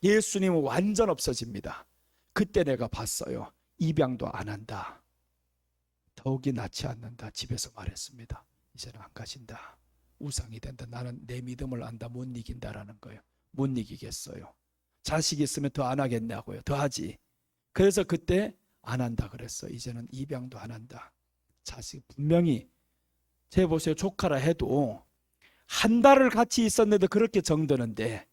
예수님은 완전 없어집니다. 그때 내가 봤어요. 입양도 안 한다. 더욱이 낳지 않는다. 집에서 말했습니다. 이제는 안 가진다. 우상이 된다. 나는 내 믿음을 안다. 못 이긴다라는 거예요. 못 이기겠어요. 자식이 있으면 더 안 하겠냐고요. 더 하지. 그래서 그때 안 한다 그랬어. 이제는 입양도 안 한다. 자식 분명히 제 보세요. 조카라 해도 한 달을 같이 있었는데 그렇게 정드는데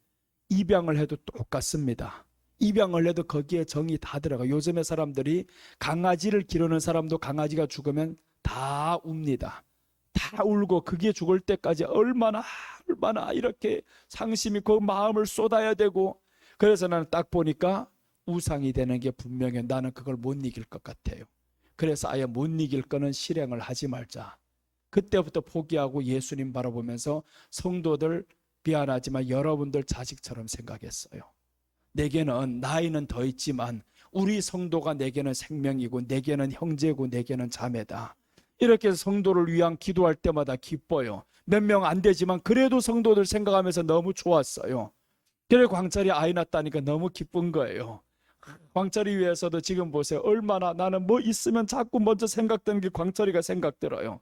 입양을 해도 똑같습니다. 입양을 해도 거기에 정이 다 들어가. 요즘의 사람들이 강아지를 기르는 사람도 강아지가 죽으면 다 웁니다. 다 다 울고 그게 죽을 때까지 얼마나 이렇게 상심이 그 마음을 쏟아야 되고, 그래서 나는 딱 보니까 우상이 되는 게 분명해. 나는 그걸 못 이길 것 같아요. 그래서 아예 못 이길 거는 실행을 하지 말자. 그때부터 포기하고 예수님 바라보면서 성도들 미안하지만 여러분들 자식처럼 생각했어요. 내게는 나이는 더 있지만 우리 성도가 내게는 생명이고 내게는 형제고 내게는 자매다. 이렇게 해서 성도를 위한 기도할 때마다 기뻐요. 몇 명 안 되지만 그래도 성도들 생각하면서 너무 좋았어요. 그래 광철이 아이 낳았다니까 너무 기쁜 거예요. 광철이 위해서도 지금 보세요. 얼마나 나는 뭐 있으면 자꾸 먼저 생각되는 게 광철이가 생각들어요.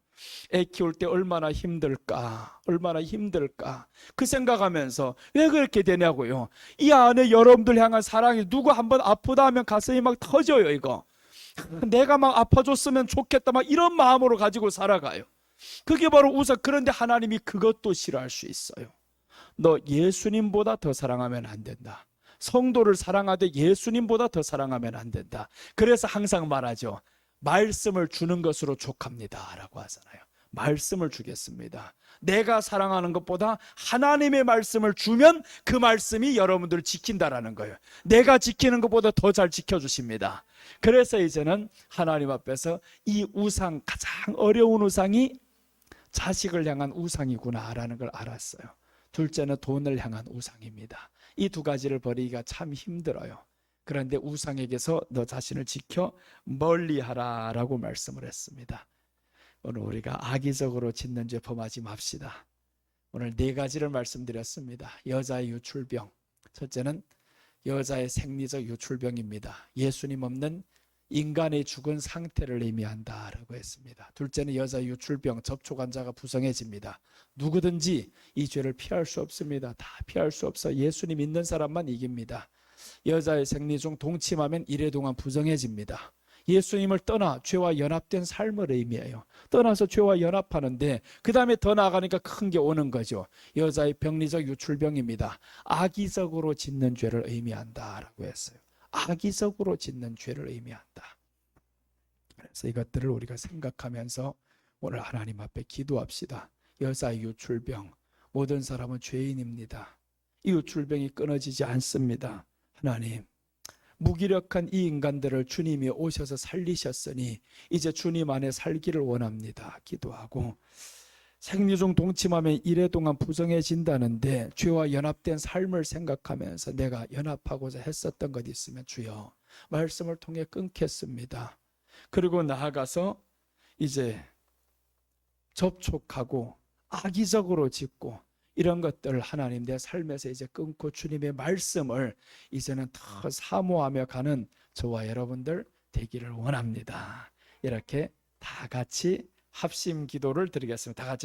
애 키울 때 얼마나 힘들까, 얼마나 힘들까 그 생각하면서 왜 그렇게 되냐고요. 이 안에 여러분들 향한 사랑이, 누구 한번 아프다 하면 가슴이 막 터져요. 이거 내가 막 아파줬으면 좋겠다 막 이런 마음으로 가지고 살아가요. 그게 바로 우상. 그런데 하나님이 그것도 싫어할 수 있어요. 너 예수님보다 더 사랑하면 안 된다. 성도를 사랑하되 예수님보다 더 사랑하면 안 된다. 그래서 항상 말하죠. 말씀을 주는 것으로 족합니다 라고 하잖아요. 말씀을 주겠습니다. 내가 사랑하는 것보다 하나님의 말씀을 주면 그 말씀이 여러분들을 지킨다라는 거예요. 내가 지키는 것보다 더 잘 지켜주십니다. 그래서 이제는 하나님 앞에서 이 우상, 가장 어려운 우상이 자식을 향한 우상이구나라는 걸 알았어요. 둘째는 돈을 향한 우상입니다. 이 두 가지를 버리기가 참 힘들어요. 그런데 우상에게서 너 자신을 지켜 멀리하라 라고 말씀을 했습니다. 오늘 우리가 악의적으로 짓는 죄 범하지 맙시다. 오늘 네 가지를 말씀드렸습니다. 여자의 유출병, 첫째는 여자의 생리적 유출병입니다. 예수님 없는 인간의 죽은 상태를 의미한다라고 했습니다. 둘째는 여자의 유출병, 접촉한 자가 부성해집니다. 누구든지 이 죄를 피할 수 없습니다. 다 피할 수 없어. 예수님 믿는 사람만 이깁니다. 여자의 생리 중 동침하면 이래 동안 부성해집니다. 예수님을 떠나 죄와 연합된 삶을 의미해요. 떠나서 죄와 연합하는데 그 다음에 더 나아가니까 큰 게 오는 거죠. 여자의 병리적 유출병입니다. 악의적으로 짓는 죄를 의미한다라고 했어요. 악의적으로 짓는 죄를 의미한다. 그래서 이것들을 우리가 생각하면서 오늘 하나님 앞에 기도합시다. 여자의 유출병, 모든 사람은 죄인입니다. 이 유출병이 끊어지지 않습니다. 하나님, 무기력한 이 인간들을 주님이 오셔서 살리셨으니 이제 주님 안에 살기를 원합니다. 기도하고, 생리 중 동침하면 이래 동안 부정해진다는데 죄와 연합된 삶을 생각하면서 내가 연합하고자 했었던 것 있으면 주여 말씀을 통해 끊겠습니다. 그리고 나아가서 이제 접촉하고 악의적으로 짓고 이런 것들을 하나님 내 삶에서 이제 끊고 주님의 말씀을 이제는 더 사모하며 가는 저와 여러분들 되기를 원합니다. 이렇게 다 같이 합심 기도를 드리겠습니다. 다 같이